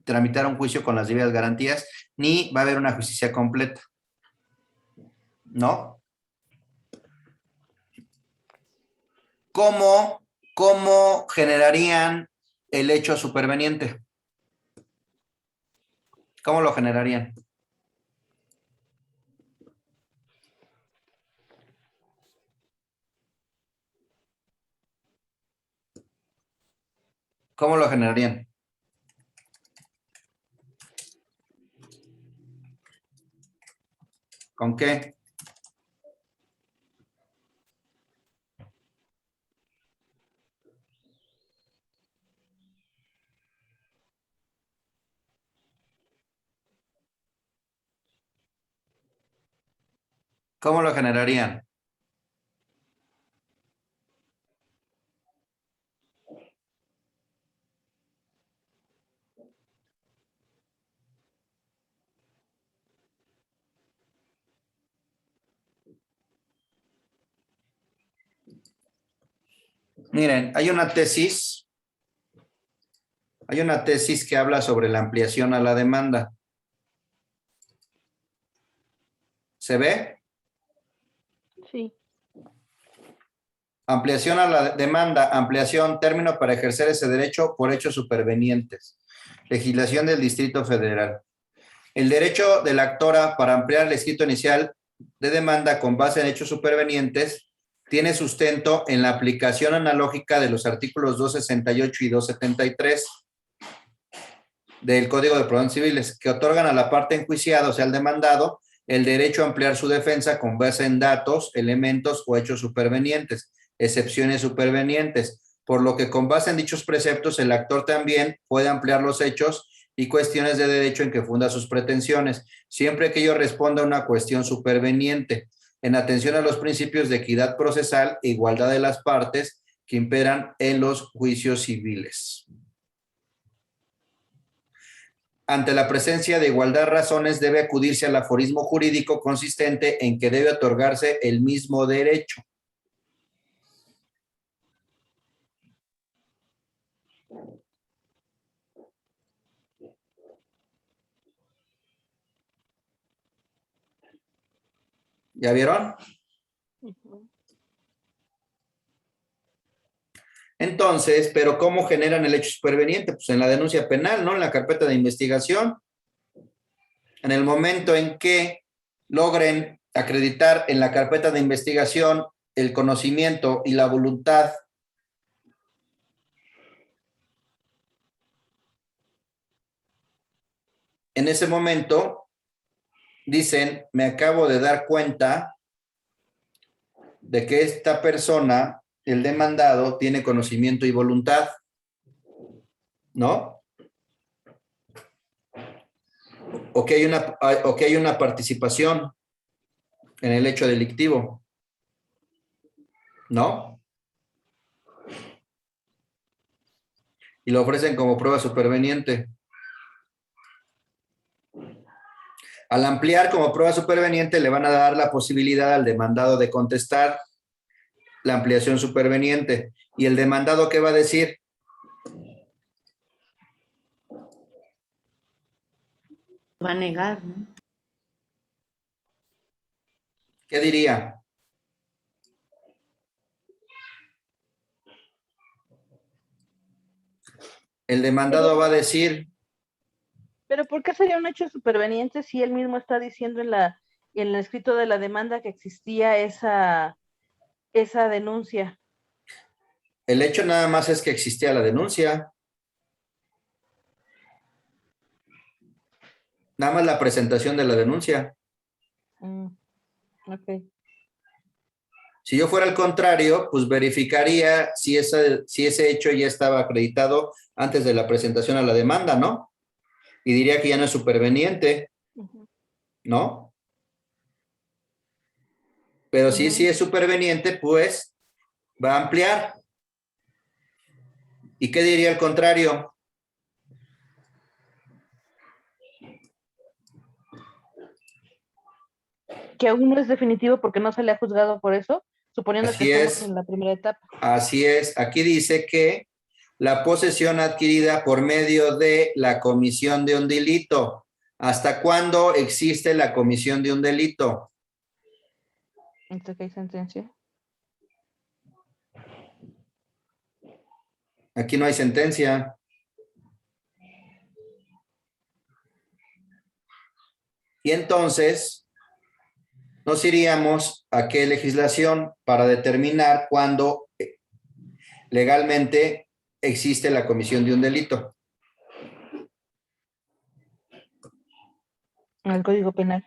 tramitar un juicio con las debidas garantías, ni va a haber una justicia completa. ¿No? ¿Cómo generarían el hecho superveniente? ¿Cómo lo generarían? ¿Cómo lo generarían? ¿Con qué? ¿Cómo lo generarían? Miren, hay una tesis que habla sobre la ampliación a la demanda. ¿Se ve? Sí. Ampliación a la demanda, ampliación, término para ejercer ese derecho por hechos supervenientes. Legislación del Distrito Federal. El derecho de la actora para ampliar el escrito inicial de demanda con base en hechos supervenientes tiene sustento en la aplicación analógica de los artículos 268 y 273 del Código de Procedimientos Civiles, que otorgan a la parte enjuiciada, o sea, al demandado, el derecho a ampliar su defensa con base en datos, elementos o hechos supervenientes, excepciones supervenientes, por lo que con base en dichos preceptos, el actor también puede ampliar los hechos y cuestiones de derecho en que funda sus pretensiones, siempre que ello responda a una cuestión superveniente, en atención a los principios de equidad procesal e igualdad de las partes que imperan en los juicios civiles. Ante la presencia de igualdad de razones, debe acudirse al aforismo jurídico consistente en que debe otorgarse el mismo derecho. ¿Ya vieron? Entonces, ¿pero cómo generan el hecho superveniente? Pues en la denuncia penal, ¿no? En la carpeta de investigación. En el momento en que logren acreditar en la carpeta de investigación el conocimiento y la voluntad en ese momento dicen, me acabo de dar cuenta de que esta persona, el demandado, tiene conocimiento y voluntad, ¿no? O que hay una participación en el hecho delictivo, ¿no? Y lo ofrecen como prueba superveniente. Al ampliar como prueba superveniente, le van a dar la posibilidad al demandado de contestar la ampliación superveniente. ¿Y el demandado qué va a decir? Va a negar, ¿no? ¿Qué diría? El demandado va a decir... Pero ¿por qué sería un hecho superveniente si él mismo está diciendo en el escrito de la demanda que existía esa denuncia? El hecho nada más es que existía la denuncia. Nada más la presentación de la denuncia. Ok. Si yo fuera al contrario, pues verificaría si ese hecho ya estaba acreditado antes de la presentación a la demanda, ¿no? Y diría que ya no es superveniente, Ujú. ¿no? Pero sí, Ujú. sí es superveniente, pues va a ampliar. ¿Y qué diría el contrario? Que aún no es definitivo porque no se le ha juzgado por eso, suponiendo que Así estamos es, en la primera etapa. así es. Aquí dice que la posesión adquirida por medio de la comisión de un delito. ¿Hasta cuándo existe la comisión de un delito? Entonces, ¿qué hay sentencia? Aquí no hay sentencia. Y entonces nos iríamos a qué legislación para determinar cuándo legalmente existe la comisión de un delito. En el Código Penal.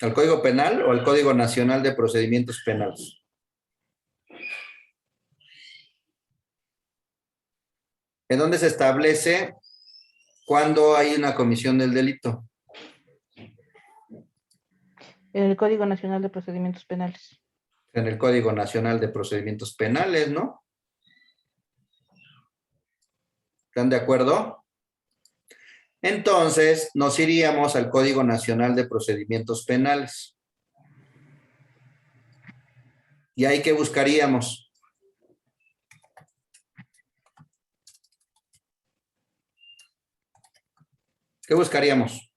¿Al Código Penal o al Código Nacional de Procedimientos Penales? ¿En dónde se establece cuándo hay una comisión del delito? En el Código Nacional de Procedimientos Penales. En el Código Nacional de Procedimientos Penales, ¿no? ¿Están de acuerdo? Entonces, nos iríamos al Código Nacional de Procedimientos Penales. ¿Y ahí qué buscaríamos? ¿Qué buscaríamos?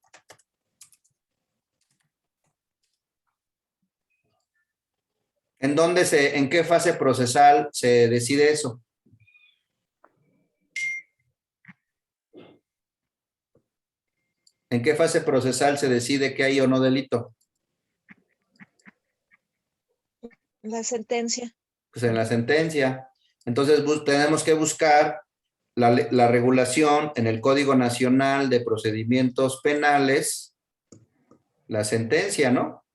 ¿En qué fase procesal se decide eso? ¿En qué fase procesal se decide que hay o no delito? La sentencia. Pues en la sentencia. Entonces tenemos que buscar la regulación en el Código Nacional de Procedimientos Penales, la sentencia, ¿no?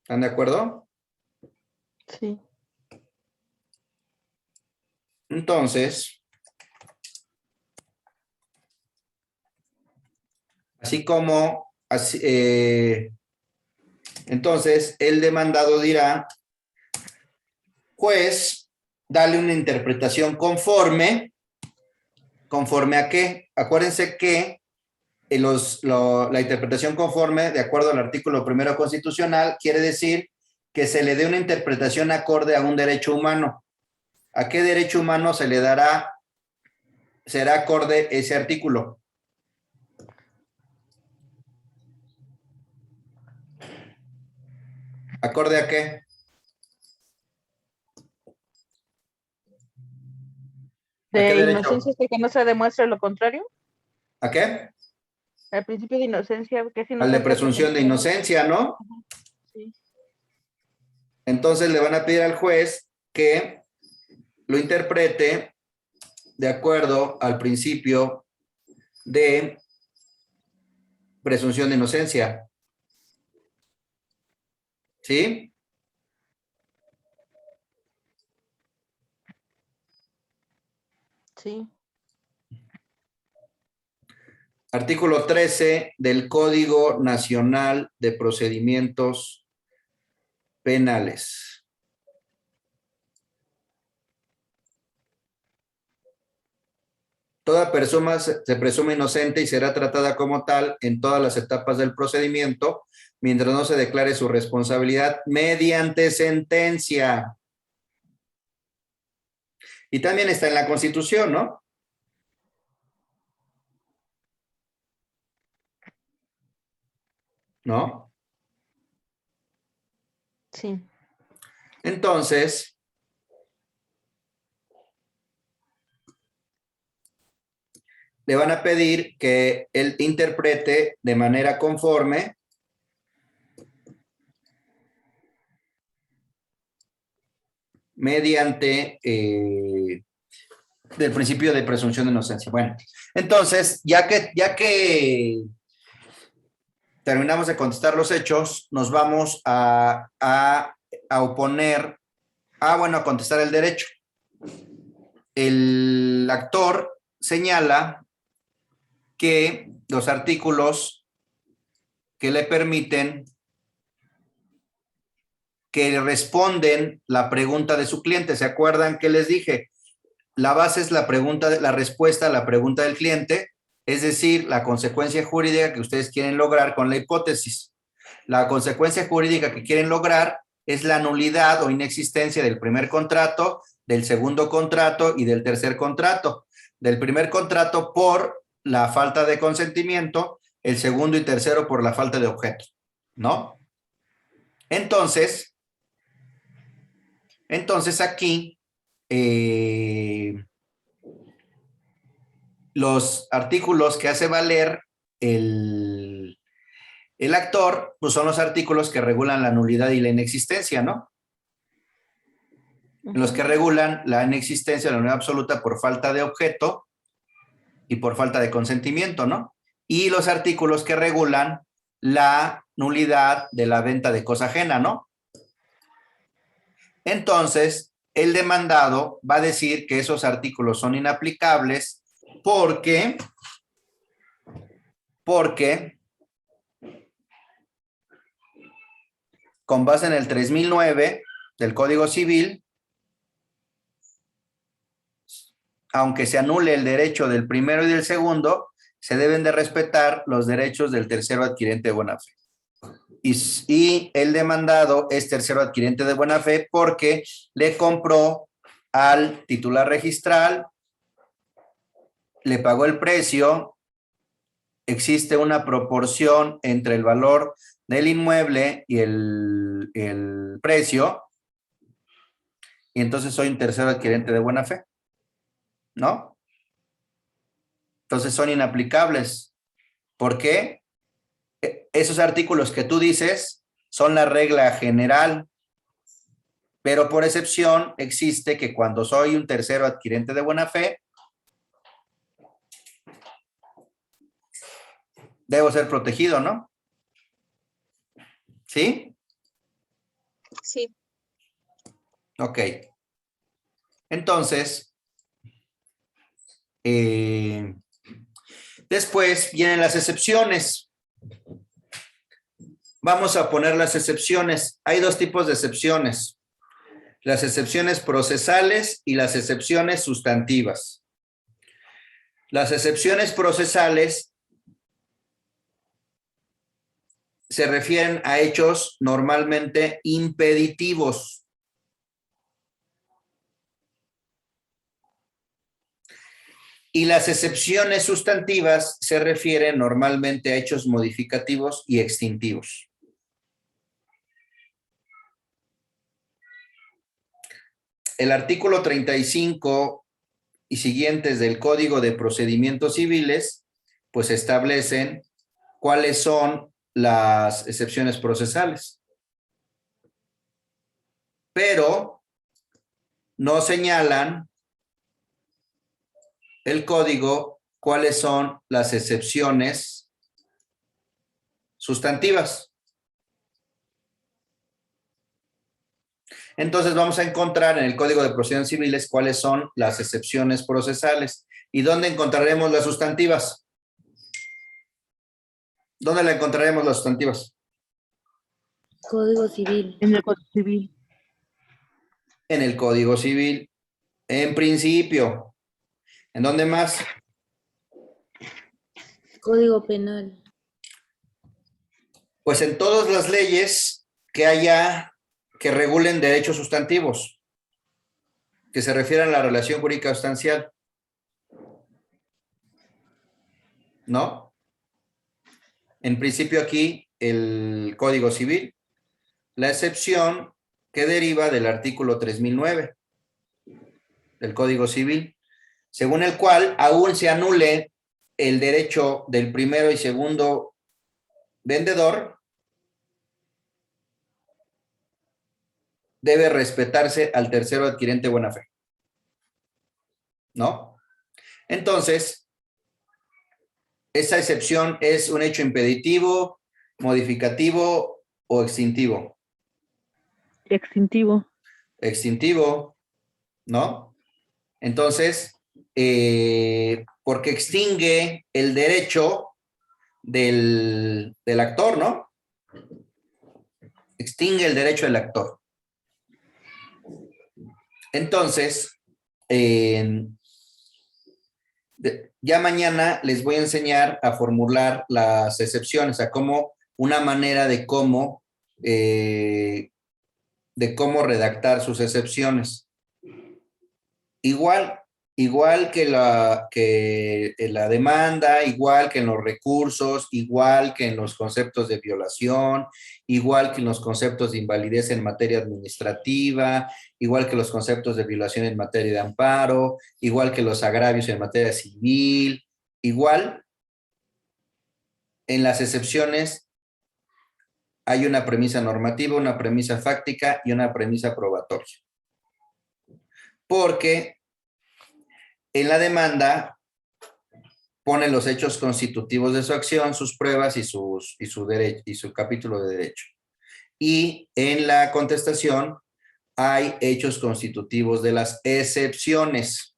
¿Están de acuerdo? Sí. Entonces, entonces el demandado dirá, juez, dale una interpretación conforme ¿a qué? Acuérdense que la interpretación conforme, de acuerdo al artículo 1 constitucional, quiere decir que se le dé una interpretación acorde a un derecho humano. ¿A qué derecho humano será acorde ese artículo? ¿Acorde a qué? ¿A qué De derecho? inocencia hasta que no se demuestre lo contrario. ¿A qué? Al principio de inocencia, que es Al de inocencia. presunción de inocencia, ¿no? Sí. Entonces le van a pedir al juez que lo interprete de acuerdo al principio de presunción de inocencia. ¿Sí? Sí. Artículo 13 del Código Nacional de Procedimientos Penales. Toda persona se presume inocente y será tratada como tal en todas las etapas del procedimiento, mientras no se declare su responsabilidad mediante sentencia. Y también está en la Constitución, ¿no? ¿No? Sí. Entonces, le van a pedir que él interprete de manera conforme mediante del principio de presunción de inocencia. Bueno, entonces, ya que terminamos de contestar los hechos, nos vamos a oponer, a contestar el derecho. El actor señala que los artículos que le permiten, que responden la pregunta de su cliente. ¿Se acuerdan que les dije? La base es la respuesta a la pregunta del cliente, es decir, la consecuencia jurídica que ustedes quieren lograr con la hipótesis. La consecuencia jurídica que quieren lograr es la nulidad o inexistencia del primer contrato, del segundo contrato y del tercer contrato. Del primer contrato por la falta de consentimiento, el segundo y tercero por la falta de objeto, ¿no? Entonces aquí los artículos que hace valer el actor, pues son los artículos que regulan la nulidad y la inexistencia, ¿no? Los que regulan la inexistencia de la nulidad absoluta por falta de objeto y por falta de consentimiento, ¿no? Y los artículos que regulan la nulidad de la venta de cosa ajena, ¿no? Entonces, el demandado va a decir que esos artículos son inaplicables porque con base en el 3009 del Código Civil, aunque se anule el derecho del primero y del segundo, se deben de respetar los derechos del tercero adquirente de buena fe. Y el demandado es tercero adquirente de buena fe porque le compró al titular registral, le pagó el precio, existe una proporción entre el valor del inmueble y el precio, y entonces soy un tercero adquirente de buena fe, ¿no? Entonces son inaplicables. ¿Por qué? Esos artículos que tú dices son la regla general, pero por excepción existe que cuando soy un tercero adquirente de buena fe, debo ser protegido, ¿no? ¿Sí? Sí. Ok. Entonces, después vienen las excepciones. Vamos a poner las excepciones. Hay dos tipos de excepciones. Las excepciones procesales y las excepciones sustantivas. Las excepciones procesales se refieren a hechos normalmente impeditivos. Y las excepciones sustantivas se refieren normalmente a hechos modificativos y extintivos. El artículo 35 y siguientes del Código de Procedimientos Civiles, pues establecen cuáles son las excepciones procesales. Pero no señalan el código cuáles son las excepciones sustantivas. Entonces vamos a encontrar en el Código de Procedimientos Civiles cuáles son las excepciones procesales. ¿Y dónde encontraremos las sustantivas? ¿Dónde la encontraremos las sustantivas? Código Civil. En el Código Civil. En el Código Civil. En principio. ¿En dónde más? Código Penal. Pues en todas las leyes que haya que regulen derechos sustantivos, que se refieran a la relación jurídica sustancial. ¿No? En principio aquí el Código Civil. La excepción que deriva del artículo 3009 del Código Civil, según el cual aún se anule el derecho del primero y segundo vendedor, debe respetarse al tercero adquirente buena fe. ¿No? Entonces, esa excepción es un hecho impeditivo, ¿Modificativo o extintivo? Extintivo. Extintivo, ¿no? Entonces, porque extingue el derecho del actor, ¿no? Extingue el derecho del actor. Entonces, ya mañana les voy a enseñar a formular las excepciones, a cómo, una manera de cómo redactar sus excepciones. Igual que la demanda, igual que en los recursos, igual que en los conceptos de violación, igual que en los conceptos de invalidez en materia administrativa, igual que los conceptos de violación en materia de amparo, igual que los agravios en materia civil, igual en las excepciones hay una premisa normativa, una premisa fáctica y una premisa probatoria. Porque en la demanda pone los hechos constitutivos de su acción, sus pruebas y su capítulo de derecho. Y en la contestación hay hechos constitutivos de las excepciones,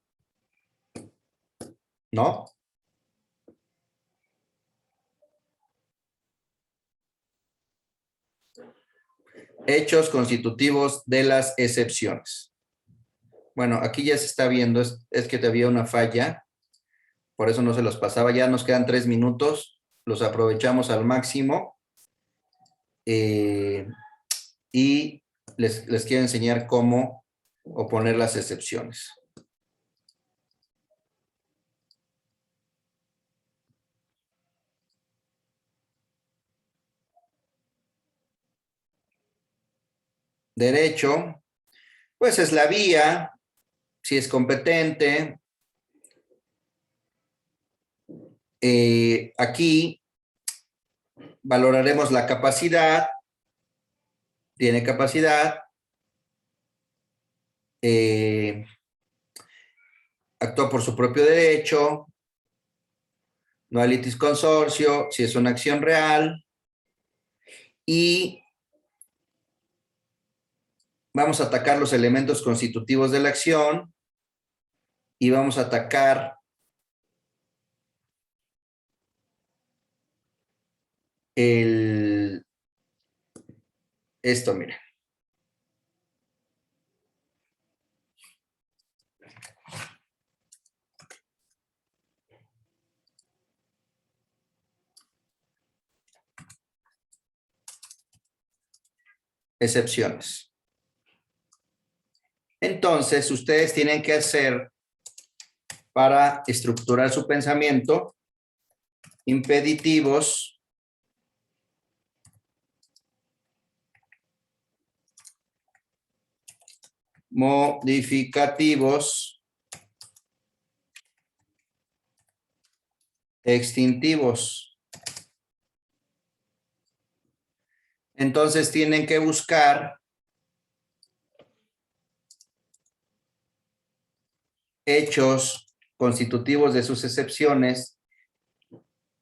¿no? Hechos constitutivos de las excepciones. Bueno, aquí ya se está viendo, es que había una falla, por eso no se los pasaba. Ya nos quedan 3 minutos, los aprovechamos al máximo. Y les quiero enseñar cómo oponer las excepciones. Derecho, pues es la vía, si es competente. Aquí valoraremos la capacidad, tiene capacidad, actuó por su propio derecho, no hay litis consorcio, si es una acción real, y vamos a atacar los elementos constitutivos de la acción y vamos a atacar esto, mira. Excepciones. Entonces, ustedes tienen que hacer, para estructurar su pensamiento, impeditivos, modificativos, extintivos. Entonces tienen que buscar hechos constitutivos de sus excepciones,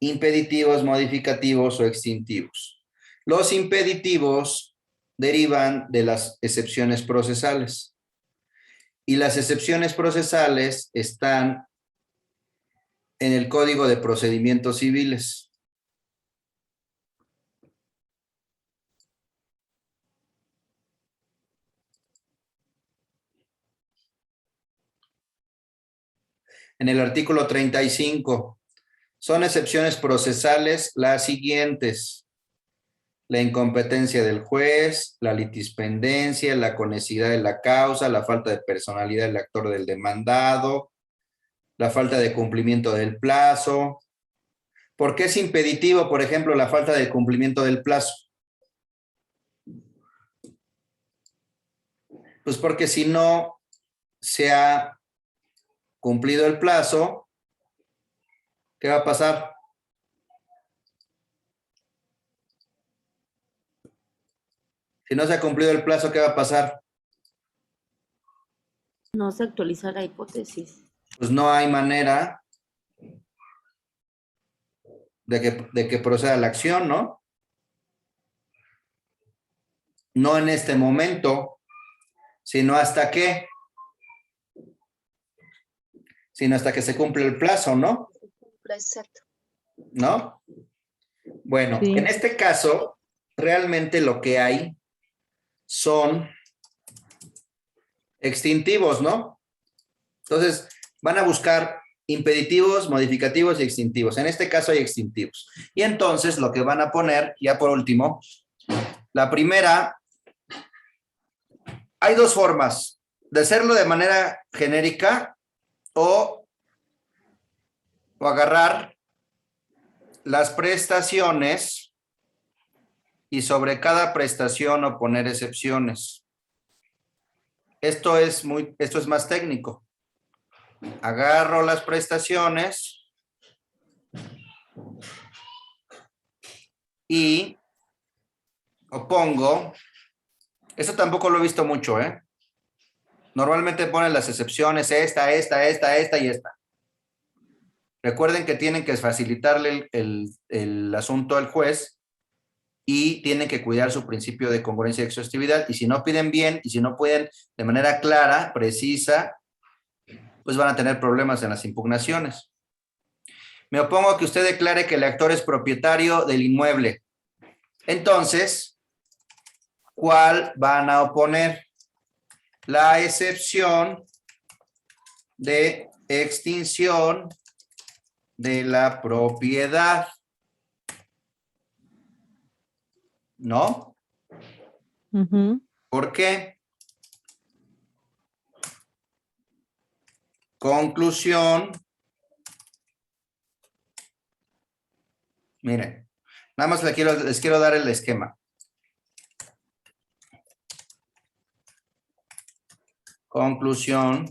impeditivos, modificativos o extintivos. Los impeditivos derivan de las excepciones procesales. Y las excepciones procesales están en el Código de Procedimientos Civiles. En el artículo 35, son excepciones procesales las siguientes: la incompetencia del juez, la litispendencia, la conexidad de la causa, la falta de personalidad del actor del demandado, la falta de cumplimiento del plazo. ¿Por qué es impeditivo, por ejemplo, la falta de cumplimiento del plazo? Pues porque si no se ha cumplido el plazo, ¿qué va a pasar? Si no se ha cumplido el plazo, ¿qué va a pasar? No se actualiza la hipótesis. Pues no hay manera de que proceda la acción, ¿no? no en este momento, sino hasta que se cumple el plazo, ¿no? Exacto. ¿No? Bueno, Sí. en este caso, realmente lo que hay son extintivos, ¿no? Entonces, van a buscar impeditivos, modificativos y extintivos. En este caso hay extintivos. Y entonces lo que van a poner, ya por último, la primera, hay dos formas de hacerlo de manera genérica o agarrar las prestaciones y sobre cada prestación o poner excepciones. Esto es más técnico. Agarro las prestaciones y opongo. Esto tampoco lo he visto mucho, ¿eh? Normalmente ponen las excepciones, esta y esta. Recuerden que tienen que facilitarle el asunto al juez y tienen que cuidar su principio de congruencia y exhaustividad. Y si no piden bien y si no pueden de manera clara, precisa, pues van a tener problemas en las impugnaciones. Me opongo a que usted declare que el actor es propietario del inmueble. Entonces, ¿cuál van a oponer? La excepción de extinción de la propiedad. ¿No? Ujú. ¿Por qué? Conclusión. Miren, nada más les quiero dar el esquema. Conclusión.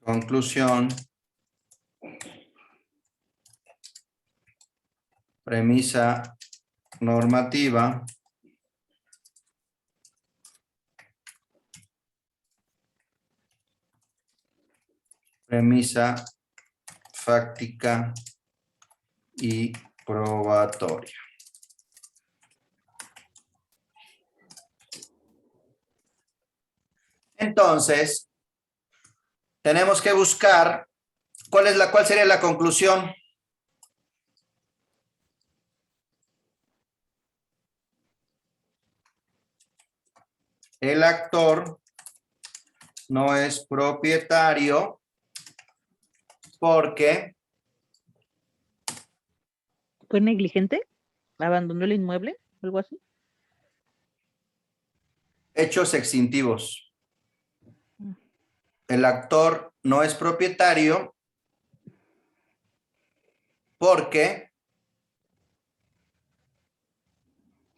Conclusión. Premisa normativa. Premisa fáctica y probatoria. Entonces, tenemos que buscar cuál sería la conclusión. El actor no es propietario porque ¿Fue negligente? ¿Abandonó el inmueble? ¿Algo así? hechos extintivos. El actor no es propietario porque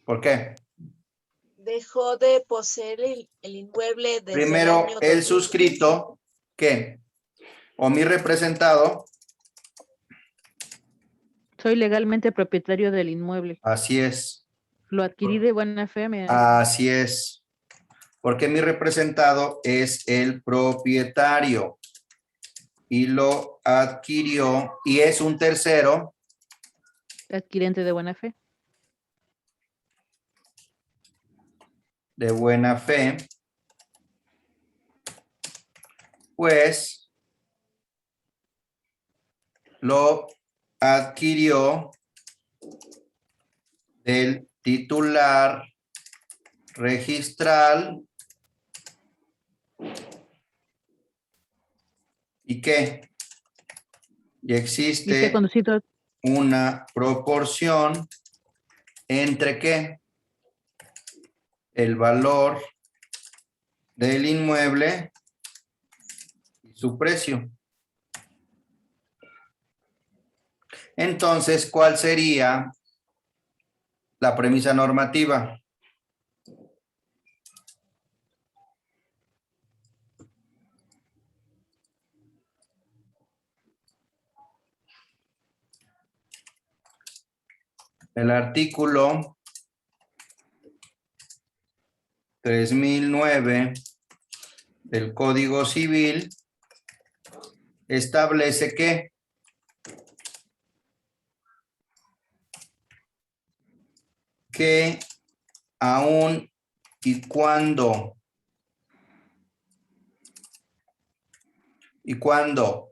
¿por qué? Dejó de poseer el inmueble desde Primero, el año el 2015. suscrito, ¿qué? O mi representado, Soy legalmente propietario del inmueble. así es, Lo adquirí de buena fe. así es, porque mi representado es el propietario y lo adquirió y es un tercero Adquirente de buena fe. de buena fe, pues lo adquirió del titular registral. ¿Y qué? Y Y se ha existe conocido una proporción entre ¿qué? El valor del inmueble y su precio. Entonces, ¿cuál sería la premisa normativa? El artículo 3009 del Código Civil establece que aun y cuando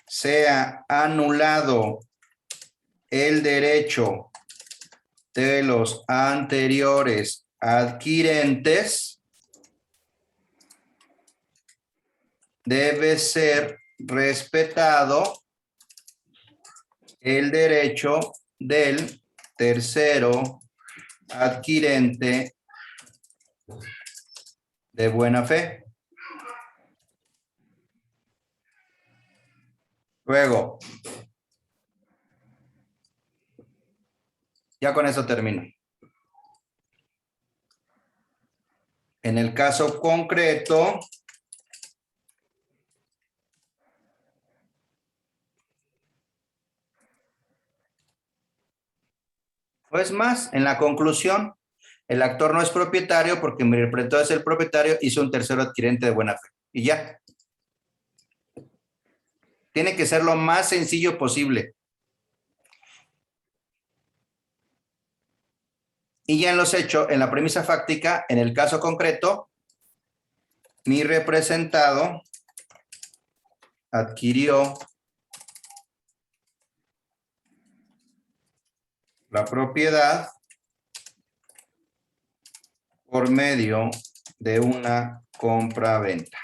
sea anulado el derecho de los anteriores adquirentes, debe ser respetado el derecho del tercero adquirente de buena fe. Luego, ya con eso termino. En el caso concreto, pues más, en la conclusión, el actor no es propietario porque mi representado es el propietario, hizo un tercero adquirente de buena fe. Y ya. Tiene que ser lo más sencillo posible. Y ya en los hechos, en la premisa fáctica, en el caso concreto, mi representado adquirió la propiedad por medio de una compra-venta.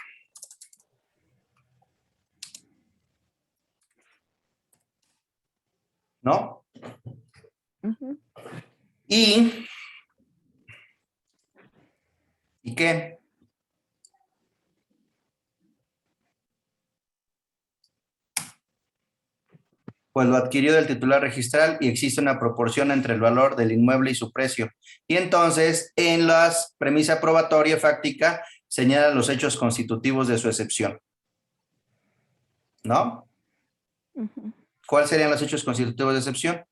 ¿No? Ujú. ¿Y qué? Pues lo adquirió del titular registral y existe una proporción entre el valor del inmueble y su precio. Y entonces, en la premisa probatoria fáctica, señalan los hechos constitutivos de su excepción. ¿No? Ujú. ¿Cuáles serían los hechos constitutivos de excepción?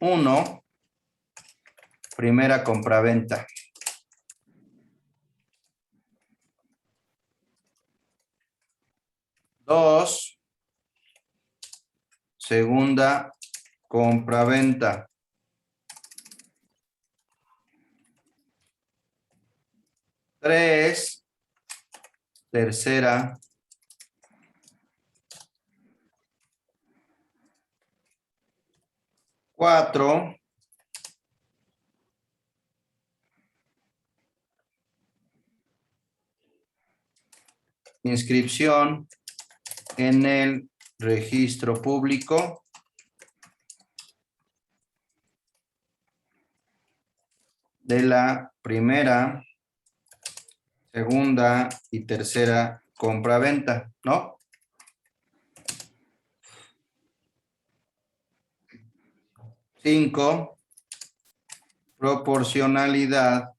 1, primera compraventa. 2, segunda compraventa. 3, tercera. 4, inscripción en el registro público. De la primera, segunda y tercera compraventa, ¿no? Cinco, proporcionalidad.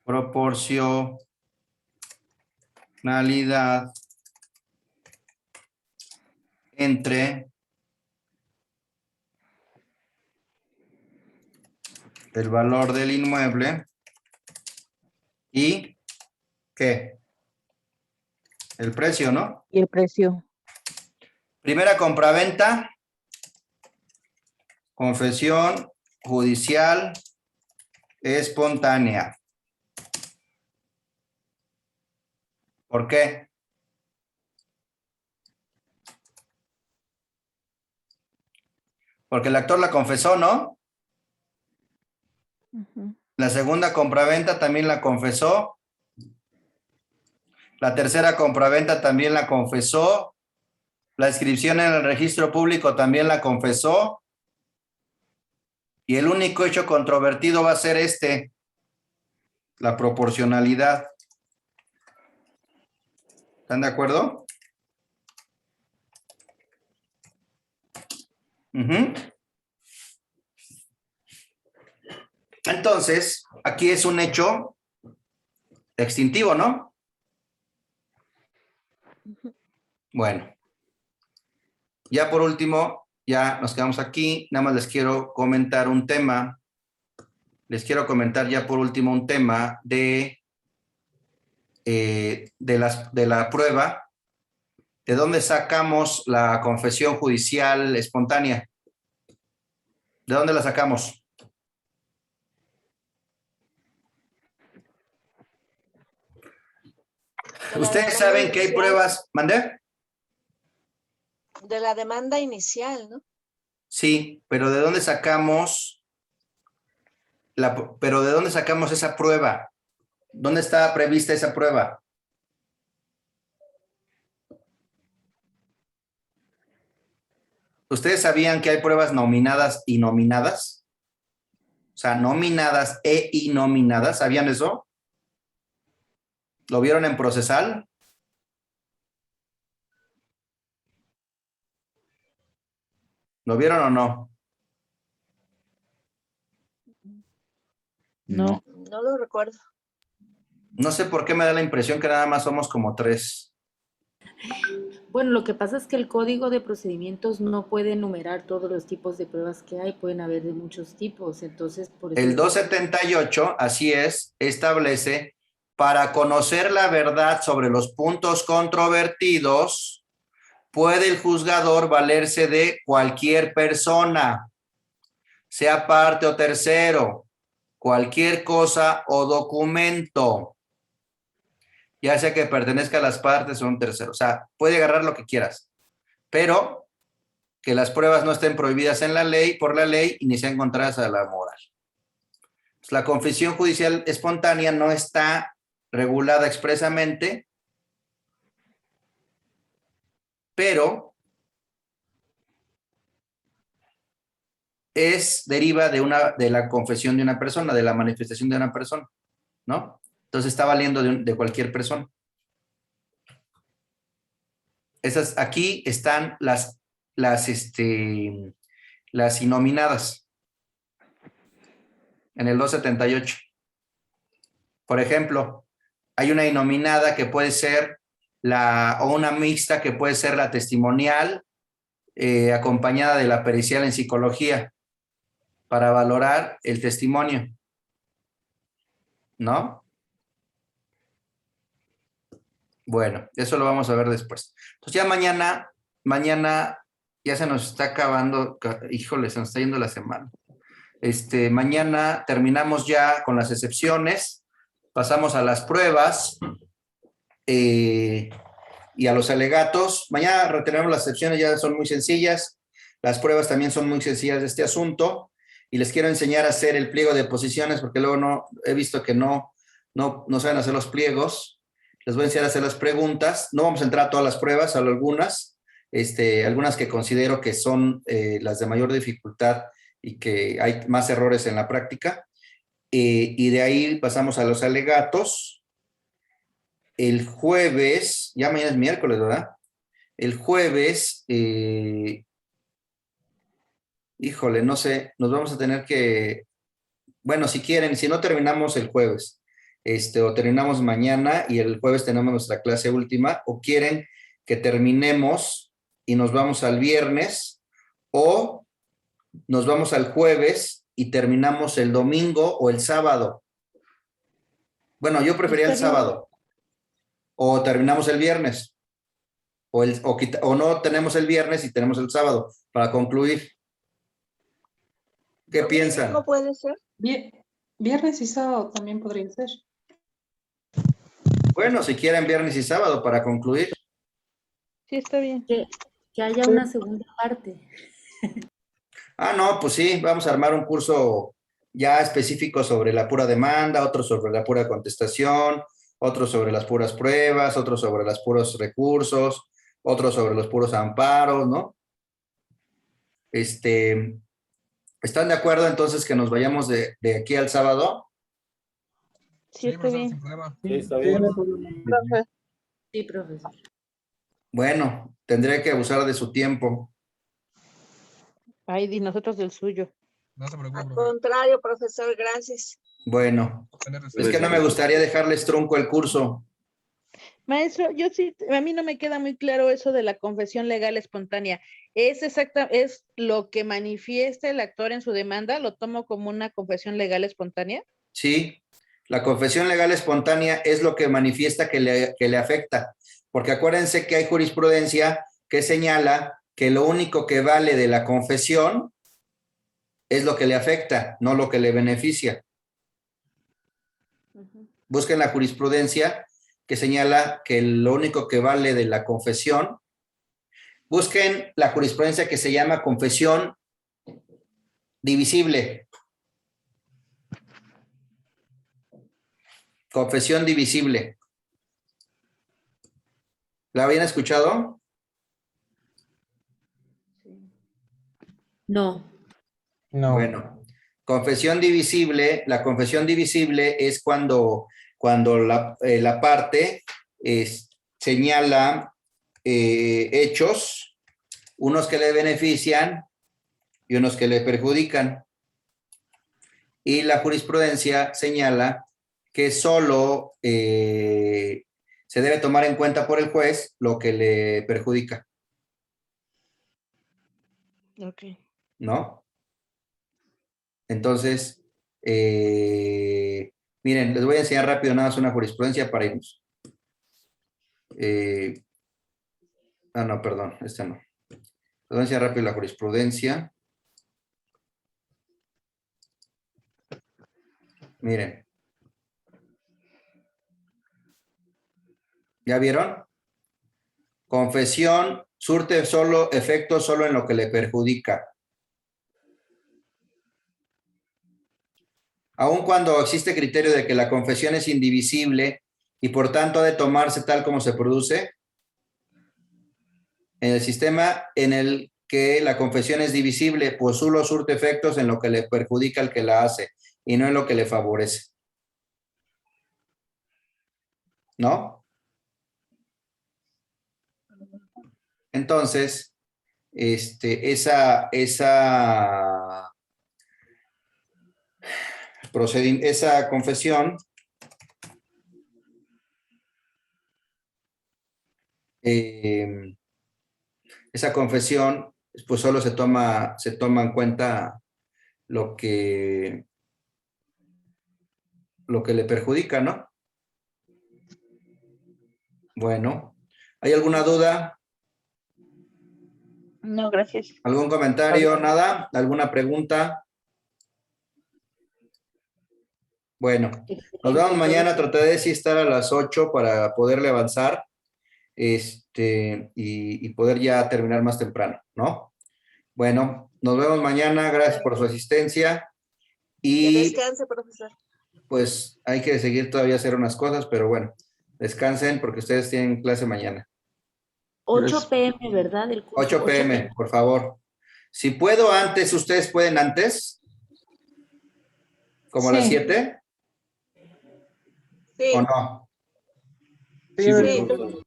Proporcionalidad entre el valor del inmueble y ¿qué? El precio, ¿no? Y el precio. Primera compraventa, confesión judicial espontánea. ¿Por qué? Porque el actor la confesó, ¿no? Ujú. La segunda compraventa también la confesó. La tercera compraventa también la confesó. La inscripción en el registro público también la confesó. Y el único hecho controvertido va a ser la proporcionalidad. ¿Están de acuerdo? Ujú. Entonces, aquí es un hecho extintivo, ¿no? Bueno. Ya por último, ya nos quedamos aquí. Nada más les quiero comentar un tema. Les quiero comentar ya por último un tema de de la prueba, ¿de dónde sacamos la confesión judicial espontánea? ¿De dónde la sacamos? Ustedes saben que hay pruebas. ¿Mandé? De la demanda inicial, ¿no? Sí, pero ¿de dónde sacamos pero ¿de dónde sacamos esa prueba? ¿Dónde está prevista esa prueba? ¿Ustedes sabían que hay pruebas nominadas y nominadas? O sea, nominadas e innominadas. ¿Sabían eso? ¿Lo vieron en procesal? ¿Lo vieron o no? No. No lo recuerdo. No sé por qué me da la impresión que nada más somos como 3. Bueno, lo que pasa es que el código de procedimientos no puede enumerar todos los tipos de pruebas que hay, pueden haber de muchos tipos, entonces por eso... El 278, así es, establece para conocer la verdad sobre los puntos controvertidos, puede el juzgador valerse de cualquier persona, sea parte o tercero, cualquier cosa o documento, ya sea que pertenezca a las partes o un tercero. O sea, puede agarrar lo que quieras, pero que las pruebas no estén prohibidas en la ley, por la ley, y ni sean contrarias a la moral. Pues la confesión judicial espontánea no está regulada expresamente, pero deriva de la confesión de una persona, de la manifestación de una persona, ¿no? Entonces está valiendo de cualquier persona. Aquí están las innominadas en el 278. Por ejemplo, hay una innominada que puede ser o una mixta que puede ser la testimonial, acompañada de la pericial en psicología para valorar el testimonio, ¿no? Bueno, eso lo vamos a ver después. Entonces ya mañana ya se nos está acabando, híjole, se nos está yendo la semana. Mañana terminamos ya con las excepciones, pasamos a las pruebas y a los alegatos. Mañana retenemos las excepciones, ya son muy sencillas. Las pruebas también son muy sencillas de este asunto. Y les quiero enseñar a hacer el pliego de posiciones, porque luego he visto que no saben hacer los pliegos. Les voy a enseñar a hacer las preguntas. No vamos a entrar a todas las pruebas, solo algunas. Algunas que considero que son las de mayor dificultad y que hay más errores en la práctica. Y de ahí pasamos a los alegatos. El jueves, ya mañana es miércoles, ¿verdad? El jueves, híjole, no sé, nos vamos a tener que, bueno, si quieren, si no terminamos el jueves, o terminamos mañana y el jueves tenemos nuestra clase última, o quieren que terminemos y nos vamos al viernes, o nos vamos al jueves y terminamos el domingo o el sábado. Bueno, yo prefería el sábado. O terminamos el viernes. O no tenemos el viernes y tenemos el sábado para concluir. ¿Qué piensan? ¿Cómo puede ser? Viernes y sábado también podría ser. Bueno, si quieren viernes y sábado para concluir. Sí, está bien. Que haya una segunda parte. Ah, no, pues sí, vamos a armar un curso ya específico sobre la pura demanda, otro sobre la pura contestación, otro sobre las puras pruebas, otro sobre los puros recursos, otro sobre los puros amparos, ¿no? ¿Están de acuerdo entonces que nos vayamos de aquí al sábado? Sí, está bien. Sin problema. Sí, está bien. Sí, profesor. Bueno, tendré que abusar de su tiempo. Ay, di nosotros del suyo. No se preocupe, Al profe. contrario, profesor, gracias. Bueno, Tener es respeto. que no me gustaría dejarles trunco el curso. Maestro, yo sí, a mí no me queda muy claro eso de la confesión legal espontánea. ¿Es lo que manifiesta el actor en su demanda? ¿Lo tomo como una confesión legal espontánea? Sí, La confesión legal espontánea es lo que manifiesta que le afecta, porque acuérdense que hay jurisprudencia que señala que lo único que vale de la confesión es lo que le afecta, no lo que le beneficia. Busquen la jurisprudencia que señala que lo único que vale de la confesión. Busquen la jurisprudencia que se llama confesión divisible. Confesión divisible. ¿La habían escuchado? No. No. Bueno, confesión divisible, la confesión divisible es cuando la parte señala hechos, unos que le benefician y unos que le perjudican. Y la jurisprudencia señala que solo se debe tomar en cuenta por el juez lo que le perjudica. Ok. ¿No? Entonces, miren, les voy a enseñar rápido nada más una jurisprudencia para irnos. No, perdón, esta no. Les voy a enseñar rápido la jurisprudencia. Miren. ¿Ya vieron? Confesión surte efecto solo en lo que le perjudica. Aun cuando existe criterio de que la confesión es indivisible y por tanto ha de tomarse tal como se produce, en el sistema en el que la confesión es divisible, pues solo surte efectos en lo que le perjudica al que la hace y no en lo que le favorece. ¿No? Entonces, esa confesión pues solo se toma en cuenta lo que le perjudica, ¿no? Bueno, ¿hay alguna duda? No, gracias. ¿Algún comentario? ¿Nada? ¿Alguna pregunta? Bueno, nos vemos mañana. Trataré de sí estar a las 8 para poderle avanzar y poder ya terminar más temprano, ¿no? Bueno, nos vemos mañana. Gracias por su asistencia. Que Y descanse, profesor. pues hay que seguir todavía hacer unas cosas, pero bueno, descansen porque ustedes tienen clase mañana. 8 p.m., ¿verdad? El curso, 8 p.m., por favor. Si puedo antes, ¿ustedes pueden antes? ¿Como a las Sí. 7? Sí. ¿O no? Sí, Sí. profesor.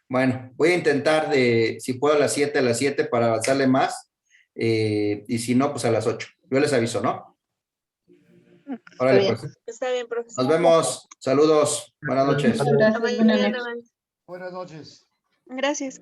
Bueno, voy a intentar si puedo a las 7 para avanzarle más. Y si no, pues a las 8. Yo les aviso, ¿no? Órale, bien. pues. Está bien, profesor. Nos vemos. Saludos. Buenas noches. Muchas gracias. Hasta Buenas mañana. noches. Buenas noches. Gracias.